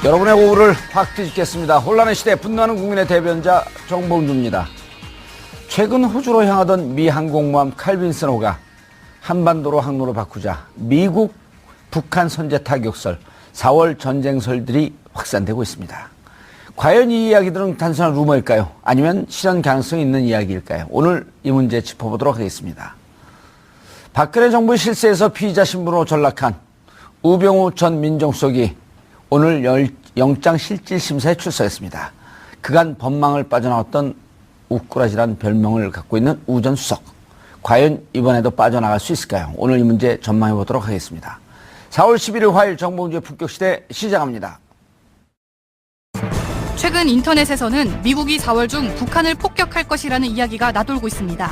여러분의 오후를 확 뒤집겠습니다. 혼란의 시대 분노하는 국민의 대변자 정봉주입니다. 최근 호주로 향하던 미 항공모함 칼빈슨 호가 한반도로 항로를 바꾸자 미국, 북한 선제 타격설, 4월 전쟁설들이 확산되고 있습니다. 과연 이 이야기들은 단순한 루머일까요? 아니면 실현 가능성이 있는 이야기일까요? 오늘 이 문제 짚어보도록 하겠습니다. 박근혜 정부 실세에서 피의자 신분으로 전락한 우병우 전 민정수석이 오늘 영장실질심사에 출석했습니다. 그간 법망을 빠져나왔던 우꾸라지란 별명을 갖고 있는 우 전 수석. 과연 이번에도 빠져나갈 수 있을까요? 오늘 이 문제 전망해 보도록 하겠습니다. 4월 11일 화요일 정봉주의 품격시대 시작합니다. 최근 인터넷에서는 미국이 4월 중 북한을 폭격할 것이라는 이야기가 나돌고 있습니다.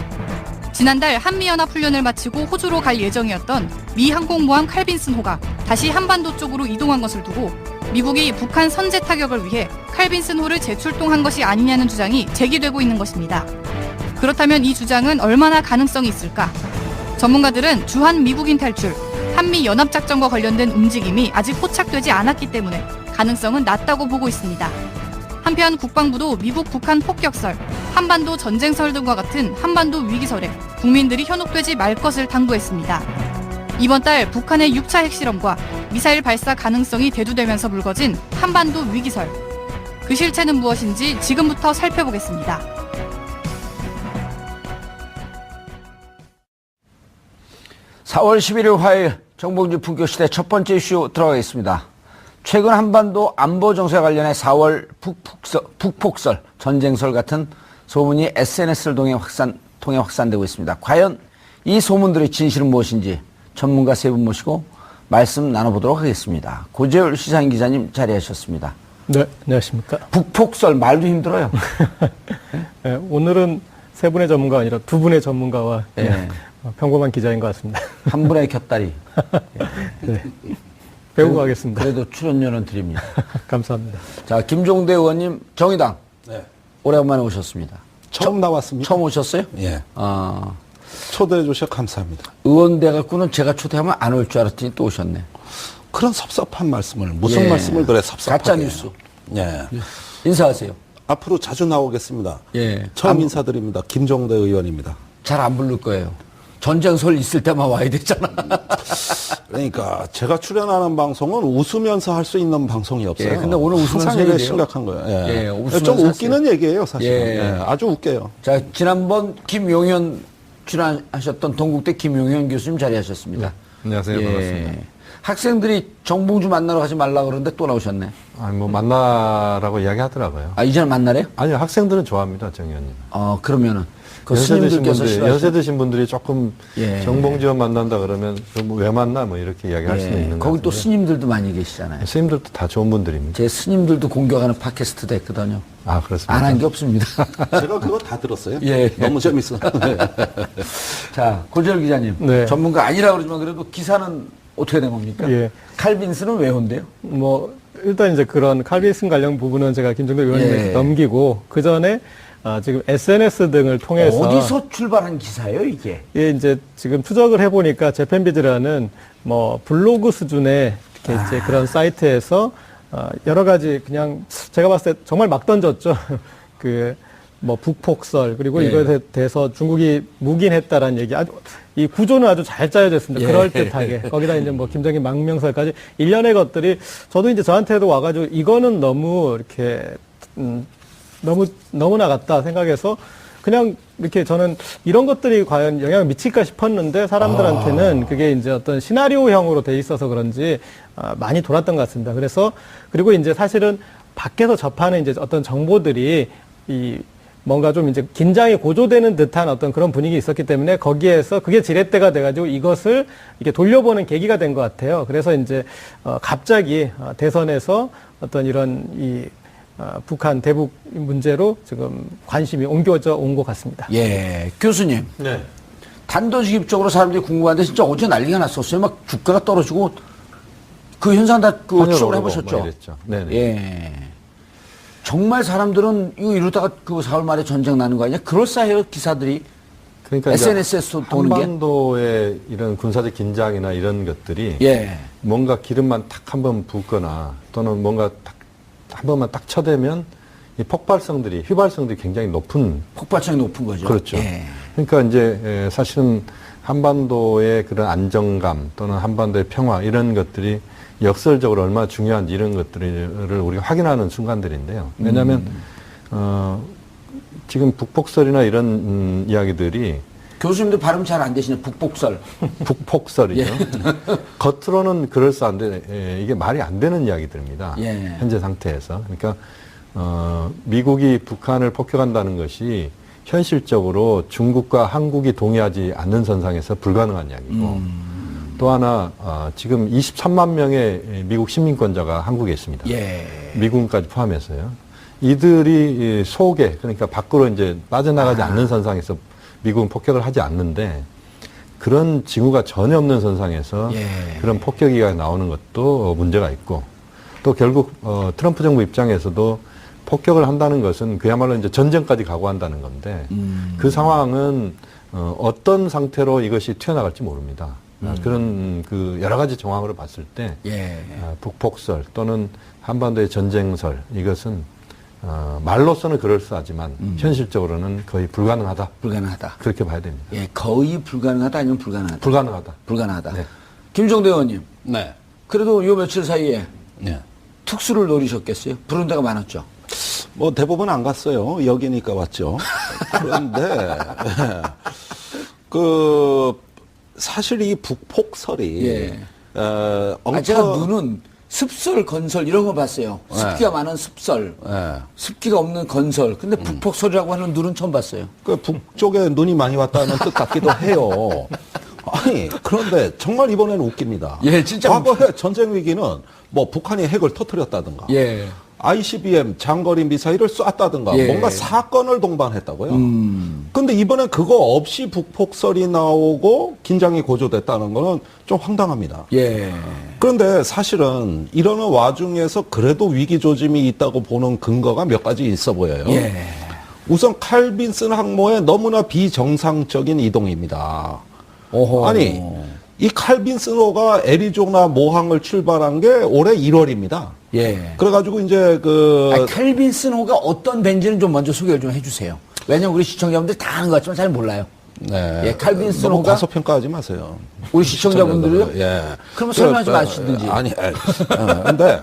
지난달 한미연합훈련을 마치고 호주로 갈 예정이었던 미 항공모함 칼빈슨 호가 다시 한반도 쪽으로 이동한 것을 두고 미국이 북한 선제 타격을 위해 칼빈슨 호를 재출동한 것이 아니냐는 주장이 제기되고 있는 것입니다. 그렇다면 이 주장은 얼마나 가능성이 있을까? 전문가들은 주한 미국인 탈출, 한미 연합작전과 관련된 움직임이 아직 포착되지 않았기 때문에 가능성은 낮다고 보고 있습니다. 한편 국방부도 미국 북한 폭격설, 한반도 전쟁설 등과 같은 한반도 위기설에 국민들이 현혹되지 말 것을 당부했습니다. 이번 달 북한의 6차 핵실험과 미사일 발사 가능성이 대두되면서 불거진 한반도 위기설. 그 실체는 무엇인지 지금부터 살펴보겠습니다. (4월 11일) 화요일 정봉주 품격시대 첫 번째 이슈 들어가겠습니다. 최근 한반도 안보 정세 관련해 4월 북폭설, 전쟁설 같은 소문이 SNS를 통해 확산되고 있습니다. 과연 이 소문들의 진실은 무엇인지 전문가 세 분 모시고 말씀 나눠보도록 하겠습니다. 고재열 시사인 기자님 자리하셨습니다. 네, 안녕하십니까. 북폭설 말도 힘들어요. 네, 오늘은 세 분의 전문가가 아니라 두 분의 전문가와 네. 평범한 기자인 것 같습니다. 한 분의 곁다리. 네. 배우고 가겠습니다. 그래도 출연료는 드립니다. 감사합니다. 자, 김종대 의원님, 정의당. 네. 오래간만에 오셨습니다. 처음 나왔습니다. 처음 오셨어요? 예. 초대해 주셔서 감사합니다. 의원 돼갖고는 제가 초대하면 안 올 줄 알았더니 또 오셨네. 그런 섭섭한 말씀을, 무슨 예. 말씀을 그래 섭섭하게. 가짜뉴스. 예. 인사하세요. 앞으로 자주 나오겠습니다. 예. 처음 인사드립니다. 김종대 의원입니다. 잘 안 부를 거예요. 전쟁설 있을 때만 와야 되잖아. 그러니까 제가 출연하는 방송은 웃으면서 할 수 있는 방송이 없어요. 예, 근데 오늘 웃으면서 항상 해야 이게 돼요. 심각한 거예요. 예. 예, 웃으면서 좀 하세요. 웃기는 얘기예요, 사실. 예. 예. 아주 웃겨요. 자, 지난번 김용현 출연하셨던 동국대 김용현 교수님 자리하셨습니다. 안녕하세요. 예. 반갑습니다. 학생들이 정봉주 만나러 가지 말라 그러는데 또 나오셨네. 아니, 뭐, 만나라고 이야기 하더라고요. 아, 이제는 만나래요? 아니요, 학생들은 좋아합니다, 정 의원님. 그러면은. 그 연세 드신 스님들께서 분들이, 싫어하시는 연세 드신 분들이 조금 예. 정봉주 의원 만난다 그러면 왜 만나? 뭐 이렇게 이야기할 수는 있는 것 거기 또 같은데. 스님들도 많이 계시잖아요. 스님들도 다 좋은 분들입니다. 제 스님들도 공격하는 팟캐스트 됐거든요. 아, 그렇습니다. 안 한 게 없습니다. 제가 그거 다 들었어요. 예. 너무 재밌어요. 자, 고재열 기자님. 네. 전문가 아니라 그러지만 그래도 기사는 어떻게 된 겁니까? 예. 칼빈스는 왜 온대요? 일단 이제 그런 칼빈슨 관련 부분은 제가 김종대 의원님에게 예. 넘기고, 그 전에 지금 SNS 등을 통해서. 어디서 출발한 기사예요, 이게? 예, 이제 지금 추적을 해보니까 재팬비즈라는 블로그 수준의 이렇게 이제 그런 사이트에서 여러 가지 그냥 제가 봤을 때 정말 막 던졌죠. 북폭설, 그리고 예. 이거에 대해서 중국이 묵인했다라는 얘기. 이 구조는 아주 잘 짜여져 있습니다. 예. 그럴듯하게. 거기다 이제 김정인 망명설까지 일련의 것들이 저도 이제 저한테도 와가지고 이거는 너무 이렇게, 너무 나갔다 생각해서 그냥 이렇게 저는 이런 것들이 과연 영향을 미칠까 싶었는데 사람들한테는 그게 이제 어떤 시나리오형으로 돼 있어서 그런지 많이 돌았던 것 같습니다. 그리고 이제 사실은 밖에서 접하는 이제 어떤 정보들이 뭔가 좀 이제 긴장이 고조되는 듯한 어떤 그런 분위기 있었기 때문에 거기에서 그게 지렛대가 돼가지고 이것을 이렇게 돌려보는 계기가 된 것 같아요. 그래서 이제 갑자기 대선에서 어떤 이런 북한 대북 문제로 지금 관심이 옮겨져 온 것 같습니다. 예. 교수님. 네. 단도직입적으로 사람들이 궁금한데 진짜 어제 난리가 났었어요. 막 주가가 떨어지고 그 현상 다 추적을 해보셨죠? 뭐 이랬죠. 네네. 예. 정말 사람들은 이거 이러다가 4월 말에 전쟁 나는 거 아니냐? 그럴싸해요, 기사들이. 그러니까 SNS에서 도는 게. 한반도의 이런 군사적 긴장이나 이런 것들이 예. 뭔가 기름만 탁 한번 붓거나 또는 뭔가 탁 한 번만 딱 쳐대면 이 폭발성들이 휘발성들이 굉장히 높은 폭발성이 높은 거죠. 그렇죠. 예. 그러니까 이제 사실은 한반도의 그런 안정감 또는 한반도의 평화 이런 것들이 역설적으로 얼마나 중요한지 이런 것들을 우리가 확인하는 순간들인데요. 왜냐하면 지금 북폭설이나 이런 이야기들이 교수님도 발음 잘 안 되시네. 북복설. 북폭설이죠. 겉으로는 그럴싸한데 이게 말이 안 되는 이야기들입니다. 예. 현재 상태에서. 그러니까 미국이 북한을 폭격한다는 것이 현실적으로 중국과 한국이 동의하지 않는 선상에서 불가능한 이야기고 또 하나 지금 23만 명의 미국 시민권자가 한국에 있습니다. 예. 미군까지 포함해서요. 이들이 속에 그러니까 밖으로 이제 빠져나가지 않는 선상에서 미국은 폭격을 하지 않는데 그런 징후가 전혀 없는 선상에서 예. 그런 폭격이 나오는 것도 문제가 있고 또 결국 트럼프 정부 입장에서도 폭격을 한다는 것은 그야말로 이제 전쟁까지 각오한다는 건데 그 상황은 어떤 상태로 이것이 튀어나갈지 모릅니다. 그런 그 여러 가지 정황으로 봤을 때 예. 북폭설 또는 한반도의 전쟁설 이것은 말로서는 그럴싸하지만 현실적으로는 거의 불가능하다. 불가능하다. 그렇게 봐야 됩니다. 예, 거의 불가능하다 아니면 불가능하다. 불가능하다. 불가능하다. 네. 김종대 의원님. 네. 그래도 요 며칠 사이에 네. 특수를 노리셨겠어요? 부른 데가 많았죠. 뭐 대부분 안 갔어요. 여기니까 왔죠. 그런데 그 사실 이 북폭설이 예. 제가 눈은 습설, 건설 이런 거 봤어요. 습기가 많은 습설, 습기가 없는 건설. 근데 북폭설이라고 하는 눈은 처음 봤어요. 그 북쪽에 눈이 많이 왔다는 뜻 같기도 해요. 아니 그런데 정말 이번에는 웃깁니다. 예, 진짜 과거에 전쟁 위기는 뭐 북한이 핵을 터뜨렸다든가, 예. ICBM 장거리 미사일을 쐈다든가 예. 뭔가 사건을 동반했다고요. 근데 이번엔 그거 없이 북폭설이 나오고 긴장이 고조됐다는 거는 좀 황당합니다. 예. 그런데 사실은 이러는 와중에서 그래도 위기 조짐이 있다고 보는 근거가 몇 가지 있어 보여요. 예. 우선 칼빈슨 항모의 너무나 비정상적인 이동입니다. 오호. 아니 이 칼빈슨호가 애리조나 모항을 출발한 게 올해 1월입니다. 예. 그래가지고 이제 칼빈슨호가 어떤 밴지는 좀 먼저 소개를 좀 해주세요. 왜냐면 우리 시청자분들 다 아는 것 같지만 잘 몰라요. 네. 예, 칼빈슨호가 너무 과소평가하지 마세요. 우리 시청자분들이요? 예. 그러면 설명하지 마시든지. 아니, 근데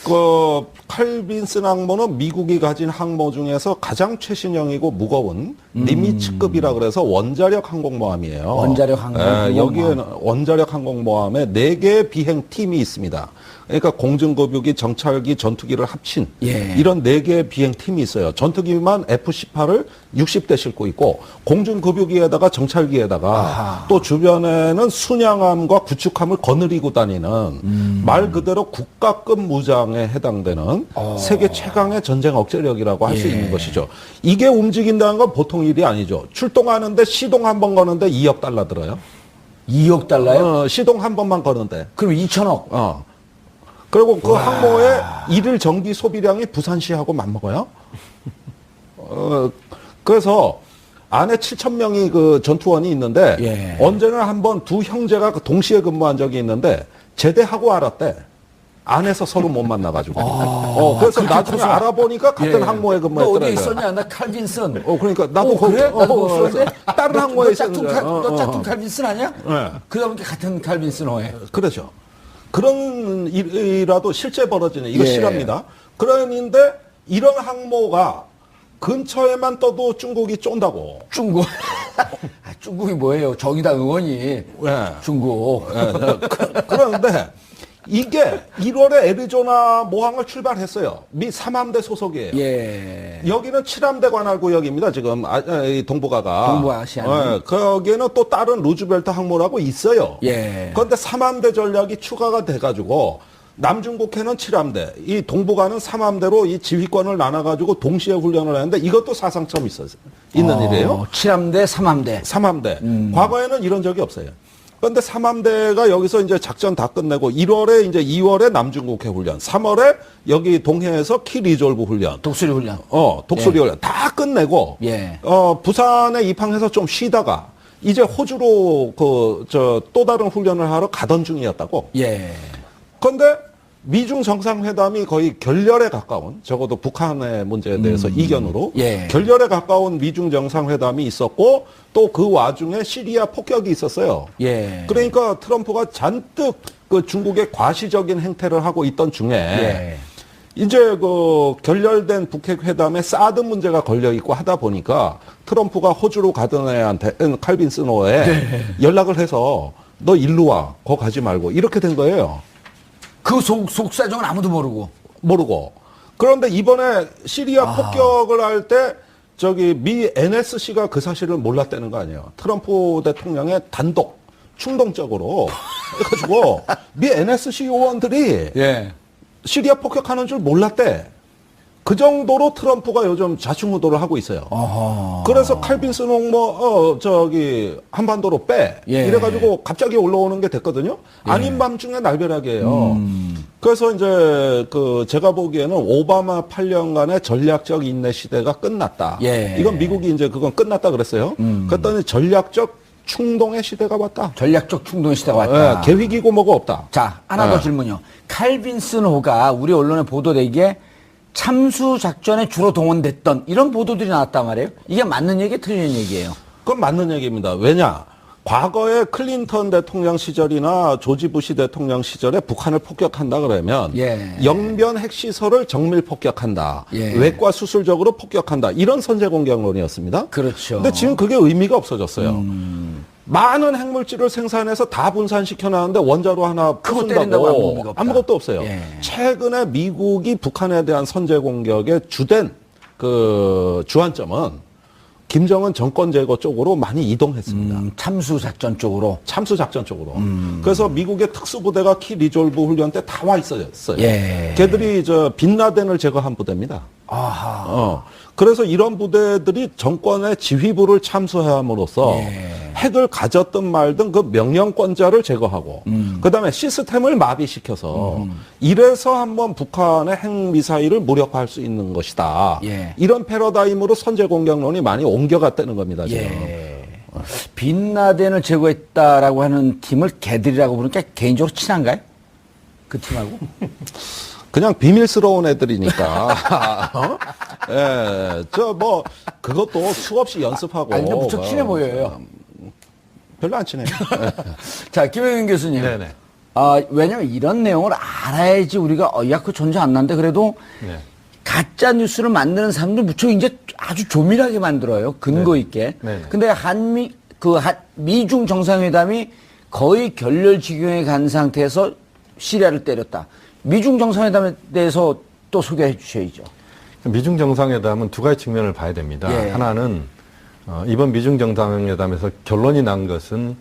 그 칼빈슨 항모는 미국이 가진 항모 중에서 가장 최신형이고 무거운 니미츠급이라 그래서 원자력 항공모함이에요. 원자력 항공모함. 여기에는 원자력 항공모함에 4개의 비행 팀이 있습니다. 그러니까 공중급유기, 정찰기, 전투기를 합친 예. 이런 4개의 비행 팀이 있어요. 전투기만 F-18을 60대 싣고 있고 공중급유기에다가 정찰기에다가 또 주변에는 순양함과 구축함을 거느리고 다니는 말 그대로 국가급 무장에 해당되는 세계 최강의 전쟁 억제력이라고 할 수 있는 것이죠. 이게 움직인다는 건 보통 일이 아니죠. 출동하는데 시동 한 번 거는데 2억 달러 들어요. 2억 달러요? 시동 한 번만 거는데. 그럼 2천억. 그리고 그 항모의 일일 전기 소비량이 부산시하고 맞먹어요. 그래서 안에 7,000명이 그 전투원이 있는데 예. 언제나 한번 두 형제가 동시에 근무한 적이 있는데 제대하고 알았대. 안에서 서로 못 만나가지고. 그래서 나중에 알아보니까 같은 예. 항모에 너 근무했더라고요. 어디 있었냐? 나 칼빈슨. 그러니까 나도 그래? 나도 없었는데? 다른 항모에 있었는데. 너 짝퉁 칼빈슨 아니야? 네. 그러다 보니까 같은 칼빈슨호에. 그렇죠. 그런 일이라도 실제 벌어지는 이거 예. 실합니다. 그런데 이런 항모가 근처에만 떠도 중국이 쫀다고. 중국. 중국이 뭐예요? 정의당 의원이. 예. 중국. 그런데 이게 1월에 애리조나 모항을 출발했어요. 미 3함대 소속이에요. 예. 여기는 7함대 관할 구역입니다. 지금 이 동북아가. 동북아시아는. 거기에는 또 다른 루즈벨트 항모라고 있어요. 예. 그런데 3함대 전략이 추가가 돼가지고 남중국해는 7함대, 이 동북아는 3함대로 이 지휘권을 나눠가지고 동시에 훈련을 하는데 이것도 사상 처음 있는 일이에요. 7함대, 3함대. 3함대. 과거에는 이런 적이 없어요. 그런데 3함대가 여기서 이제 작전 다 끝내고 1월에 이제 2월에 남중국해 훈련, 3월에 여기 동해에서 키 리졸브 훈련, 독수리 훈련. 독수리 예. 훈련 다 끝내고 예. 부산에 입항해서 좀 쉬다가 이제 호주로 또 다른 훈련을 하러 가던 중이었다고. 예. 그런데 미중 정상회담이 거의 결렬에 가까운, 적어도 북한의 문제에 대해서 이견으로 예. 결렬에 가까운 미중 정상회담이 있었고 또 그 와중에 시리아 폭격이 있었어요. 예. 그러니까 트럼프가 잔뜩 그 중국의 과시적인 행태를 하고 있던 중에 예. 이제 그 결렬된 북핵 회담에 사드 문제가 걸려 있고 하다 보니까 트럼프가 호주로 가던 애한테 칼빈 스노어에 연락을 해서 너 일로 와, 거 가지 말고 이렇게 된 거예요. 그 속사정은 아무도 모르고. 그런데 이번에 시리아 폭격을 할 때 저기 미 NSC가 그 사실을 몰랐다는 거 아니에요. 트럼프 대통령의 단독 충동적으로 해가지고 미 NSC 요원들이 예. 시리아 폭격하는 줄 몰랐대. 그 정도로 트럼프가 요즘 좌충우돌을 하고 있어요. 어허. 그래서 칼빈 스노우 저기 한반도로 빼 예. 이래가지고 갑자기 올라오는 게 됐거든요. 아닌 밤중에 날벼락이에요. 그래서 이제 그 제가 보기에는 오바마 8년간의 전략적 인내 시대가 끝났다. 예. 이건 미국이 이제 그건 끝났다 그랬어요. 그랬더니 전략적 충동의 시대가 왔다. 전략적 충동 시대가 왔다. 예, 계획이고 뭐가 없다. 자, 하나 더 질문요. 칼빈 스노우가 우리 언론에 보도되기에 참수 작전에 주로 동원됐던 이런 보도들이 나왔단 말이에요. 이게 맞는 얘기, 틀린 얘기예요. 그건 맞는 얘기입니다. 왜냐? 과거에 클린턴 대통령 시절이나 조지 부시 대통령 시절에 북한을 폭격한다 그러면 예. 영변 핵시설을 정밀 폭격한다. 예. 외과 수술적으로 폭격한다. 이런 선제 공격론이었습니다. 그렇죠. 근데 지금 그게 의미가 없어졌어요. 많은 핵물질을 생산해서 다 분산시켜 놨는데 원자로 하나 그거 때린다고 아무 의미가 없다. 아무것도 없어요. 예. 최근에 미국이 북한에 대한 선제 공격의 주된 그 주안점은 김정은 정권 제거 쪽으로 많이 이동했습니다. 참수 작전 쪽으로. 참수 작전 쪽으로. 그래서 미국의 특수부대가 키 리졸브 훈련 때 다 와 있었어요. 예. 걔들이 저 빈라덴을 제거한 부대입니다. 아하. 그래서 이런 부대들이 정권의 지휘부를 참수함으로써 예. 핵을 가졌든 말든 그 명령권자를 제거하고 그다음에 시스템을 마비시켜서 이래서 한번 북한의 핵미사일을 무력화할 수 있는 것이다. 예. 이런 패러다임으로 선제 공격론이 많이 옮겨갔다는 겁니다. 지금. 예. 빈라덴을 제거했다라고 하는 팀을 걔들이라고 부르니까 개인적으로 친한가요? 그 팀하고? 그냥 비밀스러운 애들이니까. 어? 예, 저 뭐 그것도 수없이 연습하고. 아니, 근데 무척 친해 보여요. 별로 안 친해요. 자, 김영윤 교수님. 네네. 왜냐면 이런 내용을 알아야지 우리가 그 존재 안 나는데 그래도 네. 가짜 뉴스를 만드는 사람들 무척 이제 아주 조밀하게 만들어요. 근거 있게. 네네. 근데 미중 정상회담이 거의 결렬 지경에 간 상태에서 시리아를 때렸다. 미중 정상회담에 대해서 또 소개해 주셔야죠. 미중 정상회담은 두 가지 측면을 봐야 됩니다. 예. 하나는 이번 미중 정상회담에서 결론이 난 것은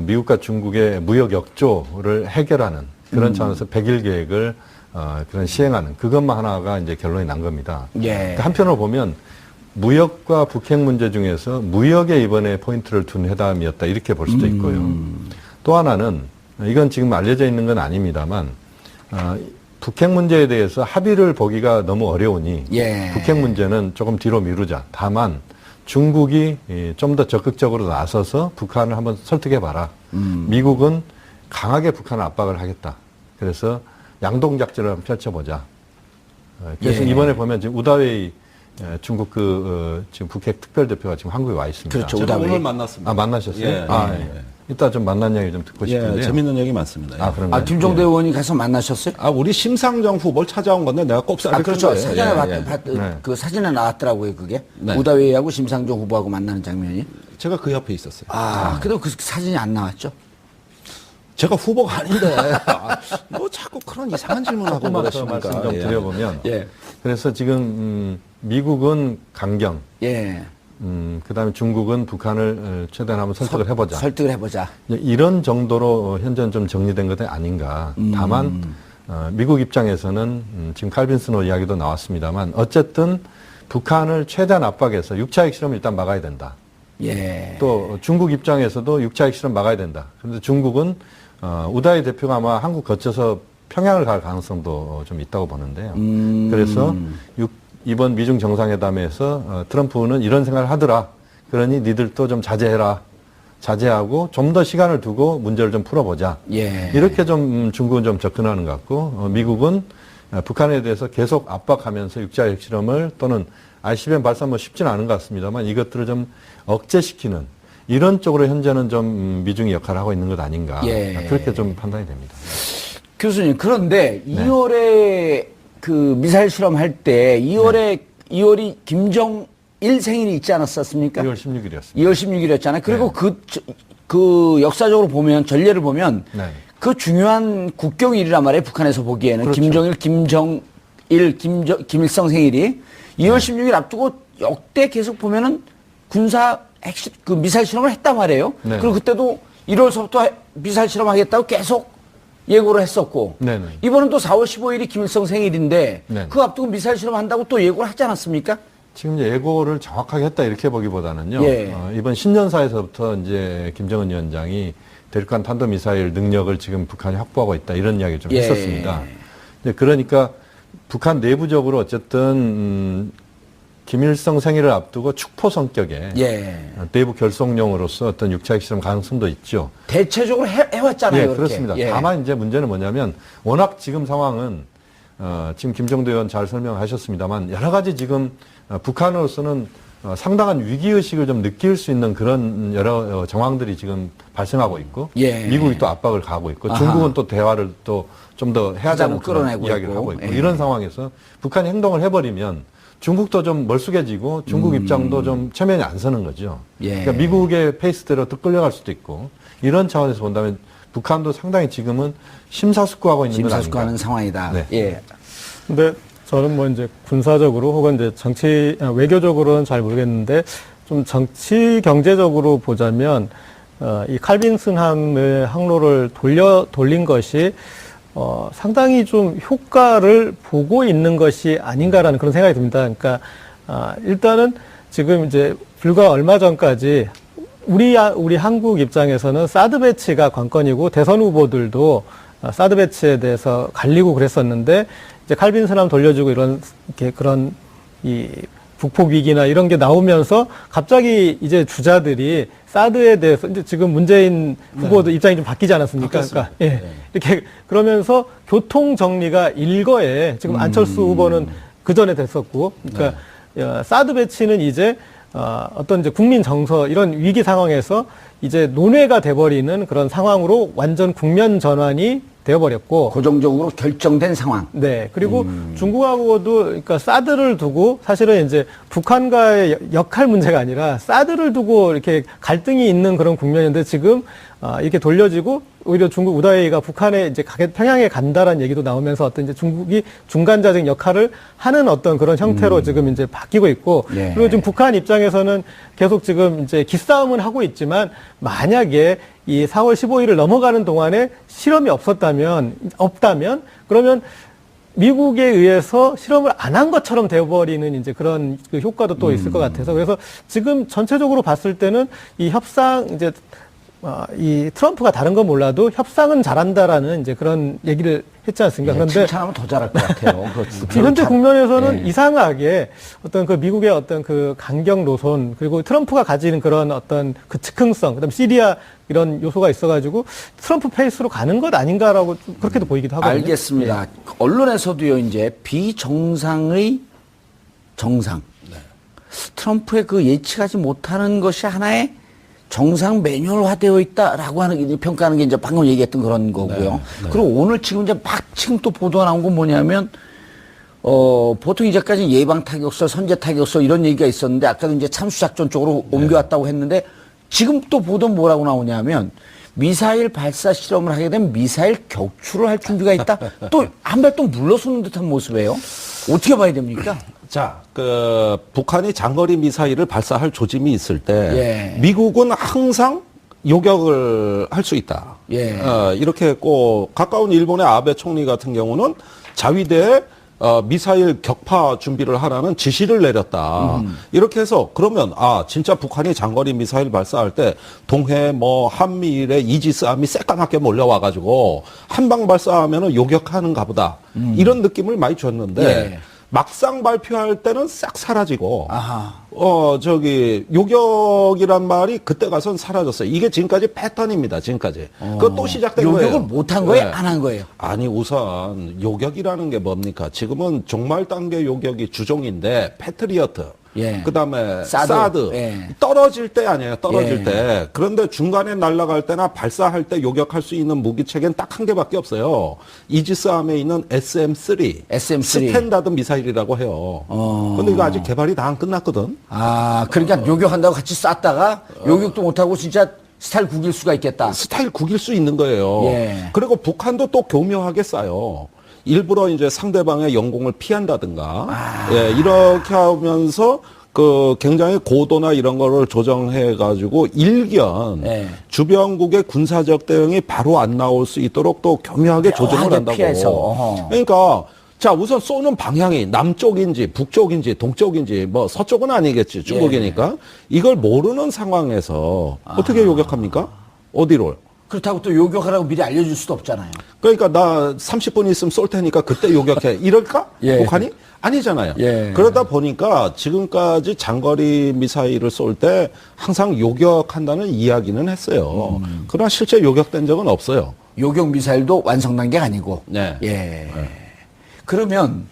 미국과 중국의 무역 역조를 해결하는 그런 차원에서 100일 계획을 그런 시행하는 그것만 하나가 이제 결론이 난 겁니다. 예. 그러니까 한편으로 보면 무역과 북핵 문제 중에서 무역에 이번에 포인트를 둔 회담이었다 이렇게 볼 수도 있고요. 또 하나는 이건 지금 알려져 있는 건 아닙니다만 북핵 문제에 대해서 합의를 보기가 너무 어려우니 예. 북핵 문제는 조금 뒤로 미루자. 다만 중국이 좀 더 적극적으로 나서서 북한을 한번 설득해봐라. 미국은 강하게 북한을 압박을 하겠다. 그래서 양동작전을 한번 펼쳐보자. 그래서 예. 이번에 보면 지금 우다웨이 중국 지금 북핵 특별대표가 지금 한국에 와 있습니다. 그렇죠. 제가 우다웨이. 오늘 만났습니다. 만나셨어요? 예, 예. 이따 좀 만난 이야기 좀 듣고 싶은데요. 예, 재밌는 얘기 많습니다. 그런가요? 김종대 의원이 가서 만나셨어요? 우리 심상정 후보를 찾아온 건데 내가 꼽사를 그렇죠. 큰 거예요. 사진에 네. 그 사진에 나왔더라고요, 그게. 네. 우다웨이하고 심상정 후보하고 만나는 장면이. 제가 그 옆에 있었어요. 그래도 그 사진이 안 나왔죠? 제가 후보가 아닌데 뭐 자꾸 그런 이상한 질문하고 조금만 더 그러십니까? 말씀 좀 예. 드려보면 예. 그래서 지금 미국은 강경, 예. 그다음에 중국은 북한을 최대한 한번 설득을 해보자. 설득을 해보자. 이런 정도로 현재는 좀 정리된 것이 아닌가. 다만 미국 입장에서는 지금 칼빈 스노우 이야기도 나왔습니다만 어쨌든 북한을 최대한 압박해서 6차 핵실험을 일단 막아야 된다. 예. 또 중국 입장에서도 6차 핵실험 막아야 된다. 그런데 중국은 우다이 대표가 아마 한국 거쳐서 평양을 갈 가능성도 좀 있다고 보는데요. 그래서 이번 미중 정상회담에서 트럼프는 이런 생각을 하더라. 그러니 니들도 좀 자제해라. 자제하고 좀 더 시간을 두고 문제를 좀 풀어보자. 예. 이렇게 좀 중국은 좀 접근하는 것 같고 미국은 북한에 대해서 계속 압박하면서 육자 핵실험을 또는 ICBM 발사 뭐 쉽지는 않은 것 같습니다만 이것들을 좀 억제시키는 이런 쪽으로 현재는 좀 미중이 역할을 하고 있는 것 아닌가. 예. 그렇게 좀 판단이 됩니다. 교수님, 그런데 2월에 그 미사일 실험할 때 2월이 김정일 생일이 있지 않았었습니까? 2월 16일이었습니다. 2월 16일이었잖아요. 그리고 그 역사적으로 보면, 전례를 보면 네. 그 중요한 국경일이란 말이에요. 북한에서 보기에는. 그렇죠. 김일성 생일이 2월 16일 앞두고 역대 계속 보면은 그 미사일 실험을 했단 말이에요. 네. 그리고 그때도 1월서부터 미사일 실험하겠다고 계속 예고를 했었고. 네네. 이번은 또 4월 15일이 김일성 생일인데 네. 그 앞두고 미사일 실험한다고 또 예고를 하지 않았습니까? 지금 이제 예고를 정확하게 했다 이렇게 보기보다는요. 예. 이번 신년사에서부터 이제 김정은 위원장이 대륙간 탄도미사일 능력을 지금 북한이 확보하고 있다 이런 이야기를 좀 예. 했었습니다. 그러니까 북한 내부적으로 어쨌든 김일성 생일을 앞두고 축포 성격의 내부 결속용으로서 어떤 육차 핵실험 가능성도 있죠. 대체적으로 해왔잖아요. 예, 그렇게. 그렇습니다. 예. 다만 이제 문제는 뭐냐면 워낙 지금 상황은 지금 김정도 의원 잘 설명하셨습니다만 여러 가지 지금 북한으로서는 상당한 위기의식을 좀 느낄 수 있는 그런 여러 정황들이 지금 발생하고 있고 예. 미국이 또 압박을 가하고 있고 아하. 중국은 또 대화를 또 좀 더 해야 되는 그런 끌어내고 이야기를 있고. 하고 있고 예. 이런 상황에서 북한이 행동을 해버리면 중국도 좀 멀쑥해지고 중국 입장도 좀 체면이 안 서는 거죠. 예. 그러니까 미국의 페이스대로 또 끌려갈 수도 있고 이런 차원에서 본다면 북한도 상당히 지금은 심사숙고하고 있는 건 아닌가. 심사숙고하는 상황이다. 네. 예. 근데 저는 뭐 이제 군사적으로 혹은 이제 외교적으로는 잘 모르겠는데 좀 정치 경제적으로 보자면 이 칼빈슨함의 항로를 돌린 것이 상당히 좀 효과를 보고 있는 것이 아닌가라는 그런 생각이 듭니다. 그러니까 일단은 지금 이제 불과 얼마 전까지 우리 한국 입장에서는 사드 배치가 관건이고 대선 후보들도 사드 배치에 대해서 갈리고 그랬었는데 이제 칼빈슨함 돌려주고 그런 이 북폭 위기나 이런 게 나오면서 갑자기 이제 주자들이 사드에 대해서 이제 지금 문재인 후보도 입장이 좀 바뀌지 않았습니까? 그러니까 이렇게 그러면서 교통 정리가 일거에 지금 안철수 후보는 그 전에 됐었고, 그러니까 사드 배치는 이제 어떤 이제 국민 정서 이런 위기 상황에서 이제 논외가 돼버리는 그런 상황으로 완전 국면 전환이 되어버렸고 고정적으로 결정된 상황. 네. 그리고 중국하고도 그러니까 사드를 두고 사실은 이제 북한과의 역할 문제가 아니라 사드를 두고 이렇게 갈등이 있는 그런 국면인데 지금 이렇게 돌려지고 오히려 중국 우다웨이가 북한에 이제 평양에 간다라는 얘기도 나오면서 어떤 이제 중국이 중간자적 역할을 하는 어떤 그런 형태로 지금 이제 바뀌고 있고 예. 그리고 지금 북한 입장에서는 계속 지금 이제 기싸움은 하고 있지만 만약에 이 4월 15일을 넘어가는 동안에 실험이 없다면 그러면 미국에 의해서 실험을 안 한 것처럼 되어버리는 이제 그런 그 효과도 또 있을 것 같아서 그래서 지금 전체적으로 봤을 때는 이 협상 이제 이 트럼프가 다른 건 몰라도 협상은 잘한다라는 이제 그런 얘기를 했지 않습니까? 예, 그런데 칭찬하면 더 잘할 것 같아요. 현재 국면에서는 예. 이상하게 어떤 그 미국의 어떤 그 강경 노선 그리고 트럼프가 가지는 그런 어떤 그 즉흥성 그다음 시리아 이런 요소가 있어가지고 트럼프 페이스로 가는 것 아닌가라고 좀 그렇게도 보이기도 하거든요. 알겠습니다. 언론에서도요, 이제 비정상의 정상. 트럼프의 그 예측하지 못하는 것이 하나의 정상 매뉴얼화되어 있다라고 하는 평가하는 게 이제 방금 얘기했던 그런 거고요. 그리고 오늘 지금 이제 지금 또 보도가 나온 건 뭐냐면 보통 이제까지 예방 타격설, 선제 타격설 이런 얘기가 있었는데 아까도 이제 참수작전 쪽으로 옮겨왔다고 했는데 지금 또 보도는 뭐라고 나오냐면 미사일 발사 실험을 하게 되면 미사일 격추를 할 준비가 있다. 또 한 발 또 물러서는 듯한 모습이에요. 어떻게 봐야 됩니까? 자, 북한이 장거리 미사일을 발사할 조짐이 있을 때 예. 미국은 항상 요격을 할 수 있다. 예. 이렇게 했고 가까운 일본의 아베 총리 같은 경우는 자위대에 미사일 격파 준비를 하라는 지시를 내렸다. 이렇게 해서 그러면 진짜 북한이 장거리 미사일 발사할 때 동해 한미일의 이지스함이 새까맣게 몰려와 가지고 한 방 발사하면은 요격하는가 보다. 이런 느낌을 많이 줬는데 예. 막상 발표할 때는 싹 사라지고 아하. 요격이란 말이 그때 가선 사라졌어요. 이게 지금까지 패턴입니다. 지금까지. 그거 또 시작된 거예요. 요격을 못한 거예요? 네. 안 한 거예요? 아니 우선 요격이라는 게 뭡니까? 지금은 종말 단계 요격이 주종인데 패트리어트, 예. 그다음에 사드. 사드, 예. 떨어질 때 아니에요. 떨어질 예. 때. 그런데 중간에 날아갈 때나 발사할 때 요격할 수 있는 무기 체계는 딱 한 개밖에 없어요. 이지스함에 있는 SM-3, SM-3. 스탠다드 미사일이라고 해요. 근데 이거 아직 개발이 다 안 끝났거든. 아, 그러니까 요격한다고 같이 쐈다가 요격도 못하고 진짜 스타일 구길 수가 있겠다. 스타일 구길 수 있는 거예요. 예. 그리고 북한도 또 교묘하게 쏴요. 일부러 이제 상대방의 영공을 피한다든가, 예, 이렇게 하면서 굉장히 고도나 이런 거를 조정해가지고 일견 예. 주변국의 군사적 대응이 바로 안 나올 수 있도록 또 교묘하게 조정을 묘하게 한다고. 피해서. 어허. 그러니까 자 우선 쏘는 방향이 남쪽인지 북쪽인지 동쪽인지 뭐 서쪽은 아니겠지 중국이니까 이걸 모르는 상황에서 어떻게 요격합니까? 어디로? 그렇다고 또 요격하라고 미리 알려줄 수도 없잖아요. 그러니까 나 30분 있으면 쏠 테니까 그때 요격해. 이럴까? 예. 북한이? 아니잖아요. 예. 그러다 보니까 지금까지 장거리 미사일을 쏠 때 항상 요격한다는 이야기는 했어요. 그러나 실제 요격된 적은 없어요. 요격 미사일도 완성 단계가 아니고. 네. 예. 그러면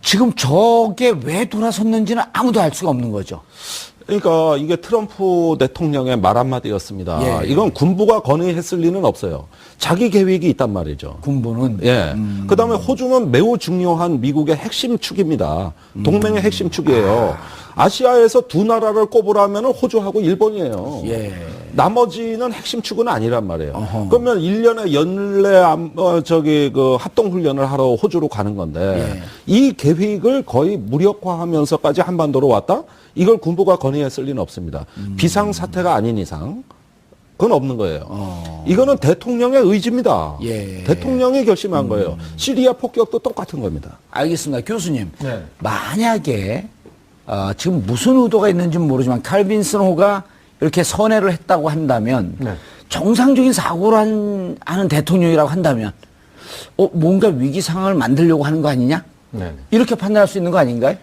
지금 저게 왜 돌아섰는지는 아무도 알 수가 없는 거죠. 그러니까 이게 트럼프 대통령의 말 한마디였습니다. 예. 이건 군부가 건의했을 리는 없어요. 자기 계획이 있단 말이죠. 군부는. 예. 그 다음에 호주는 매우 중요한 미국의 핵심 축입니다. 동맹의 핵심 축이에요. 아시아에서 두 나라를 꼽으라면 호주하고 일본이에요. 예. 나머지는 핵심 축은 아니란 말이에요. 어허. 그러면 1년에 연례 합동훈련을 하러 호주로 가는 건데 예. 이 계획을 거의 무력화하면서까지 한반도로 왔다? 이걸 군부가 건의했을 리는 없습니다. 비상사태가 아닌 이상 그건 없는 거예요. 이거는 대통령의 의지입니다. 예. 대통령이 결심한 거예요. 시리아 폭격도 똑같은 겁니다. 알겠습니다. 교수님. 네. 만약에 지금 무슨 의도가 있는지는 모르지만 칼빈슨 호가 이렇게 선회를 했다고 한다면 네. 정상적인 사고를 하는 대통령이라고 한다면 뭔가 위기 상황을 만들려고 하는 거 아니냐? 네. 이렇게 판단할 수 있는 거 아닌가요?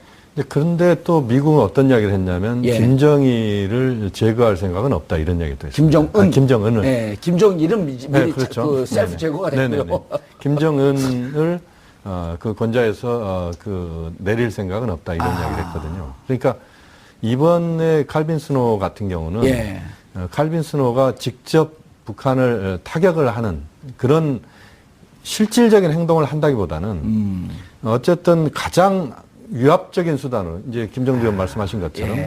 그런데 또 미국은 어떤 이야기를 했냐면 예. 김정일을 제거할 생각은 없다 이런 이야기도 했습니다. 김정은. 김정은을. 네, 김정일은 미리 네, 그렇죠. 그 셀프 네네. 제거가 네네네. 됐고요. 김정은을 그 권좌에서 내릴 생각은 없다 이런 이야기를 했거든요. 그러니까 이번에 칼빈스노 같은 경우는 예. 칼빈스노가 직접 북한을 타격을 하는 그런 실질적인 행동을 한다기보다는 어쨌든 가장 위압적인 수단으로 이제 김정주 의원 말씀하신 것처럼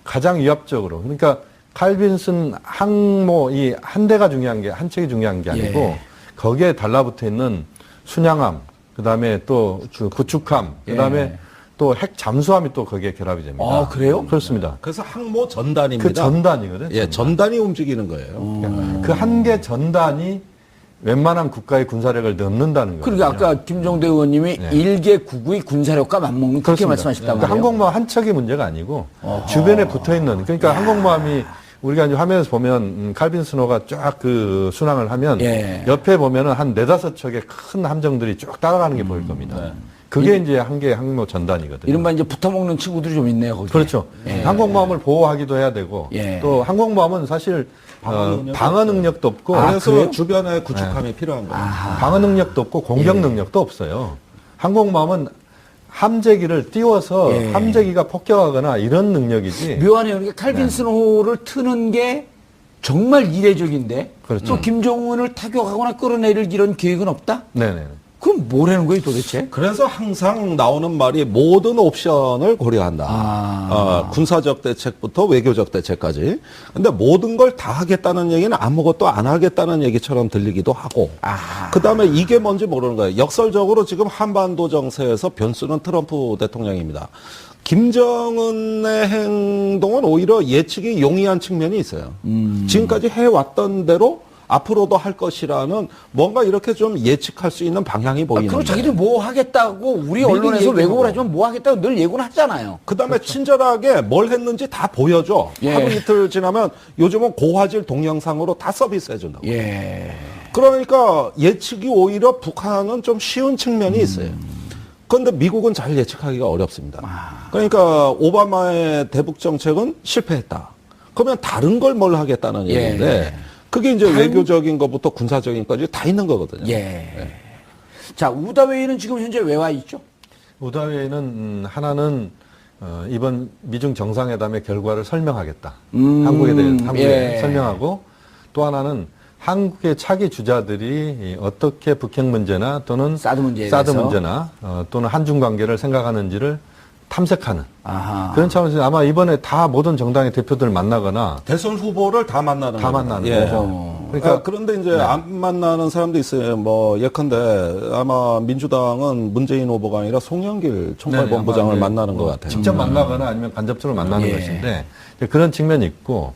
가장 위압적으로 그러니까 칼빈슨 항모 이 한 대가 중요한 게 한 척이 중요한 게 아니고 거기에 달라붙어 있는 순양함 그다음에 또 구축함 그다음에 또 핵 잠수함이 또 거기에 결합이 됩니다. 아, 그래요? 그렇습니다. 그래서 항모 전단입니다. 그 전단이거든요. 예, 전단이 움직이는 거예요. 그 한 개 전단이 웬만한 국가의 군사력을 넘는다는 거예요. 그리고 아까 김종대 의원님이 네. 일개 구구의 군사력과 맞먹는 그렇게 말씀하셨단 그러니까 말이에요. 항공모함 한 척이 문제가 아니고 주변에 붙어 있는 그러니까 항공모함이 우리가 이제 화면에서 보면 칼빈스노가 쫙 그 순항을 하면 예. 옆에 보면은 한 4-5척의 큰 함정들이 쭉 따라가는 게 보일 겁니다. 그게 이제 한 개의 항모 전단이거든요. 이른바 이제 붙어먹는 친구들이 좀 있네요, 거기. 그렇죠. 항공모함을 보호하기도 해야 되고 예. 또 항공모함은 사실 방어 능력도 없고 그래서 그래요? 주변에 구축함이 필요한 거예요. 방어 능력도 없고 공격 능력도 없어요. 항공모함은 함재기를 띄워서 예. 함재기가 폭격하거나 이런 능력이지. 묘하네요. 그러니까 칼빈슨 호를 트는 게 정말 이례적인데 그렇죠. 또 김정은을 타격하거나 끌어내릴 이런 계획은 없다? 네네. 그럼 뭐라는 거예요, 도대체? 그래서 항상 나오는 말이 모든 옵션을 고려한다. 군사적 대책부터 외교적 대책까지. 근데 모든 걸 다 하겠다는 얘기는 아무것도 안 하겠다는 얘기처럼 들리기도 하고. 그 다음에 이게 뭔지 모르는 거예요. 역설적으로 지금 한반도 정세에서 변수는 트럼프 대통령입니다. 김정은의 행동은 오히려 예측이 용이한 측면이 있어요. 지금까지 해왔던 대로 앞으로도 할 것이라는 뭔가 이렇게 좀 예측할 수 있는 방향이 보이는 그리고 거예요. 자기들 뭐 하겠다고 우리 미리 언론에서 얘기하고. 왜곡을 하지만 뭐 하겠다고 늘 예고는 하잖아요. 그다음에 친절하게 뭘 했는지 다 보여줘. 예. 하루 이틀 지나면 요즘은 고화질 동영상으로 다 서비스해준다고. 예. 그러니까 예측이 오히려 북한은 좀 쉬운 측면이 있어요. 그런데 미국은 잘 예측하기가 어렵습니다. 그러니까 오바마의 대북 정책은 실패했다. 그러면 다른 걸 뭘 하겠다는 예. 얘기인데 그게 이제 외교적인 것부터 군사적인 것까지 다 있는 거거든요. 예. 자, 우다웨이는 지금 현재 왜 와 있죠? 우다웨이는 하나는 이번 미중 정상회담의 결과를 설명하겠다. 한국에 예. 설명하고 또 하나는 한국의 차기 주자들이 어떻게 북핵 문제나 또는 사드 문제에 사드 대해서? 문제나 또는 한중 관계를 생각하는지를 탐색하는 아하. 그런 차원에서 아마 이번에 다 모든 정당의 대표들 만나거나 대선 후보를 다 만나는 다 겁니다. 만나는 예. 거죠. 그러니까 그런데 이제 안 만나는 사람도 있어요. 뭐 예컨대 아마 민주당은 문재인 후보가 아니라 송영길 총괄본부장을 아마 만나는 것 뭐 같아요. 직접 만나거나 아니면 간접적으로 만나는 예. 것인데 그런 측면이 있고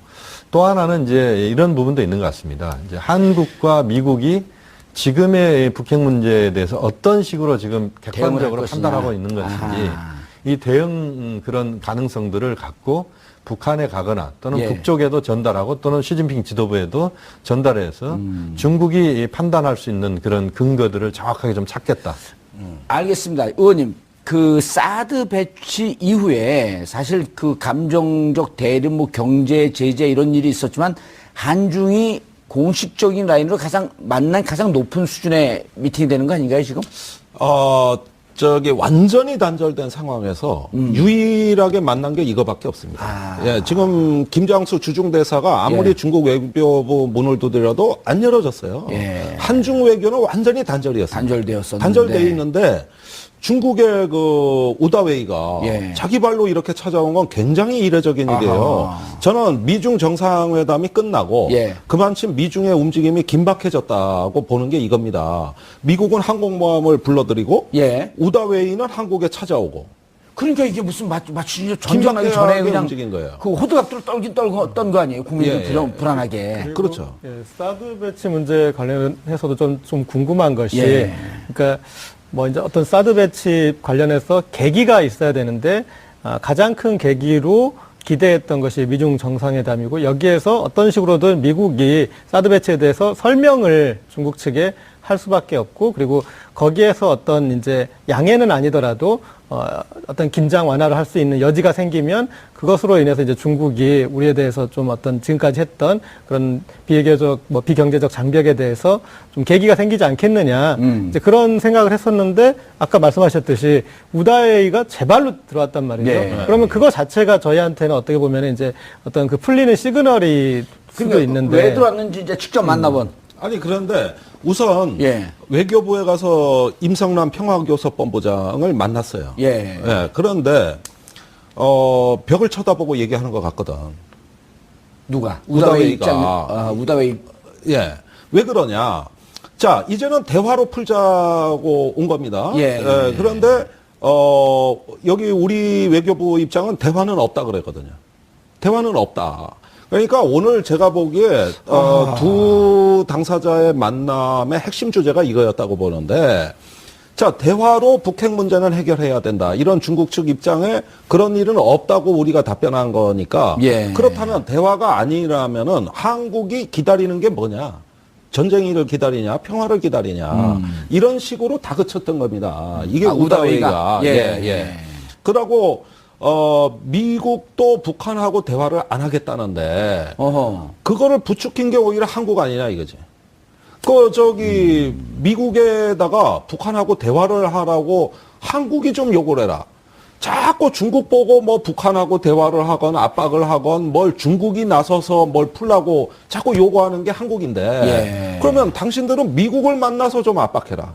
또 하나는 이제 이런 부분도 있는 것 같습니다. 이제 한국과 미국이 지금의 북핵 문제에 대해서 어떤 식으로 지금 대응을 객관적으로 할 것이냐. 판단하고 있는 것인지 아하. 이 대응 그런 가능성들을 갖고 북한에 가거나 또는 예. 북쪽에도 전달하고 또는 시진핑 지도부에도 전달해서 중국이 판단할 수 있는 그런 근거들을 정확하게 좀 찾겠다. 알겠습니다. 의원님, 그 사드 배치 이후에 사실 그 감정적 대립, 뭐 경제 제재 이런 일이 있었지만 한중이 공식적인 라인으로 만난 가장 높은 수준의 미팅이 되는 거 아닌가요, 지금? 완전히 단절된 상황에서 유일하게 만난 게 이거밖에 없습니다. 예, 지금 김장수 주중대사가 아무리 예. 중국 외교부 문을 두드려도 안 열어졌어요. 예. 한중 외교는 완전히 단절이었어요. 단절되었었는데. 단절돼 있는데 중국의 그 우다웨이가 예. 자기 발로 이렇게 찾아온 건 굉장히 이례적인 아하. 일이에요. 저는 미중 정상회담이 끝나고 예. 그만큼 미중의 움직임이 긴박해졌다고 보는 게 이겁니다. 미국은 항공모함을 불러들이고 예. 우다웨이는 한국에 찾아오고 그러니까 이게 무슨 맞추지 전쟁하기 전에 긴박하게 그냥 움직인 거예요. 그 호들갑들을 떨던 거 아니에요? 국민들 예, 예. 불안하게. 그렇죠. 예, 사드 배치 문제 관련해서도 좀 궁금한 것이, 예. 그러니까 뭐 이제 어떤 사드 배치 관련해서 계기가 있어야 되는데 가장 큰 계기로 기대했던 것이 미중 정상회담이고 여기에서 어떤 식으로든 미국이 사드 배치에 대해서 설명을 중국 측에 할 수밖에 없고 그리고 거기에서 어떤 이제 양해는 아니더라도 어떤 긴장 완화를 할 수 있는 여지가 생기면 그것으로 인해서 이제 중국이 우리에 대해서 좀 어떤 지금까지 했던 그런 비경제적 장벽에 대해서 좀 계기가 생기지 않겠느냐 이제 그런 생각을 했었는데 아까 말씀하셨듯이 우다웨이가 제 발로 들어왔단 말이죠. 네. 그러면 그거 자체가 저희한테는 어떻게 보면 이제 어떤 그 풀리는 시그널이 수도 그러니까 있는데 왜 들어왔는지 이제 직접 만나본. 아니 그런데 우선 예. 외교부에 가서 임성란 평화교섭본부장을 만났어요. 예. 그런데 벽을 쳐다보고 얘기하는 것 같거든. 누가? 우다웨이가. 우다웨이. 예. 왜 그러냐? 자, 이제는 대화로 풀자고 온 겁니다. 예. 그런데 여기 우리 외교부 입장은 대화는 없다 그랬거든요. 대화는 없다. 그러니까 오늘 제가 보기에 두 당사자의 만남의 핵심 주제가 이거였다고 보는데 자, 대화로 북핵 문제는 해결해야 된다. 이런 중국 측 입장에 그런 일은 없다고 우리가 답변한 거니까 예. 그렇다면 대화가 아니라면은 한국이 기다리는 게 뭐냐? 전쟁을 기다리냐, 평화를 기다리냐, 이런 식으로 다그쳤던 겁니다. 이게 우다웨이가. 예. 그러고, 미국도 북한하고 대화를 안 하겠다는데, 어허. 그거를 부추긴 게 오히려 한국 아니냐 이거지. 미국에다가 북한하고 대화를 하라고 한국이 좀 요구를 해라. 자꾸 중국 보고 뭐 북한하고 대화를 하건 압박을 하건 뭘 중국이 나서서 뭘 풀라고 자꾸 요구하는 게 한국인데 예. 그러면 당신들은 미국을 만나서 좀 압박해라.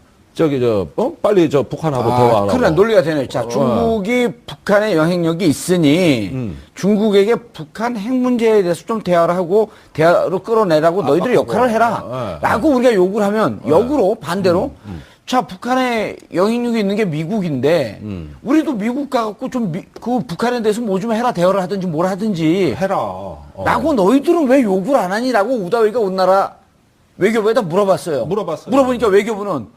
빨리 북한하고 대화하라고. 그러나 논리가 되네. 자, 중국이 북한의 영향력이 있으니 중국에게 북한 핵 문제에 대해서 좀 대화를 하고 대화로 끌어내라고 너희들이 역할을 해라. 라고 우리가 요구를 하면 역으로 반대로 자, 북한에 영향력이 있는 게 미국인데 우리도 미국 가갖고 그 북한에 대해서 뭐 좀 해라. 대화를 하든지 뭘 하든지 해라. 라고 너희들은 왜 요구를 안 하니? 라고 우다웨이가 온 나라 외교부에다 물어봤어요. 물어보니까 외교부는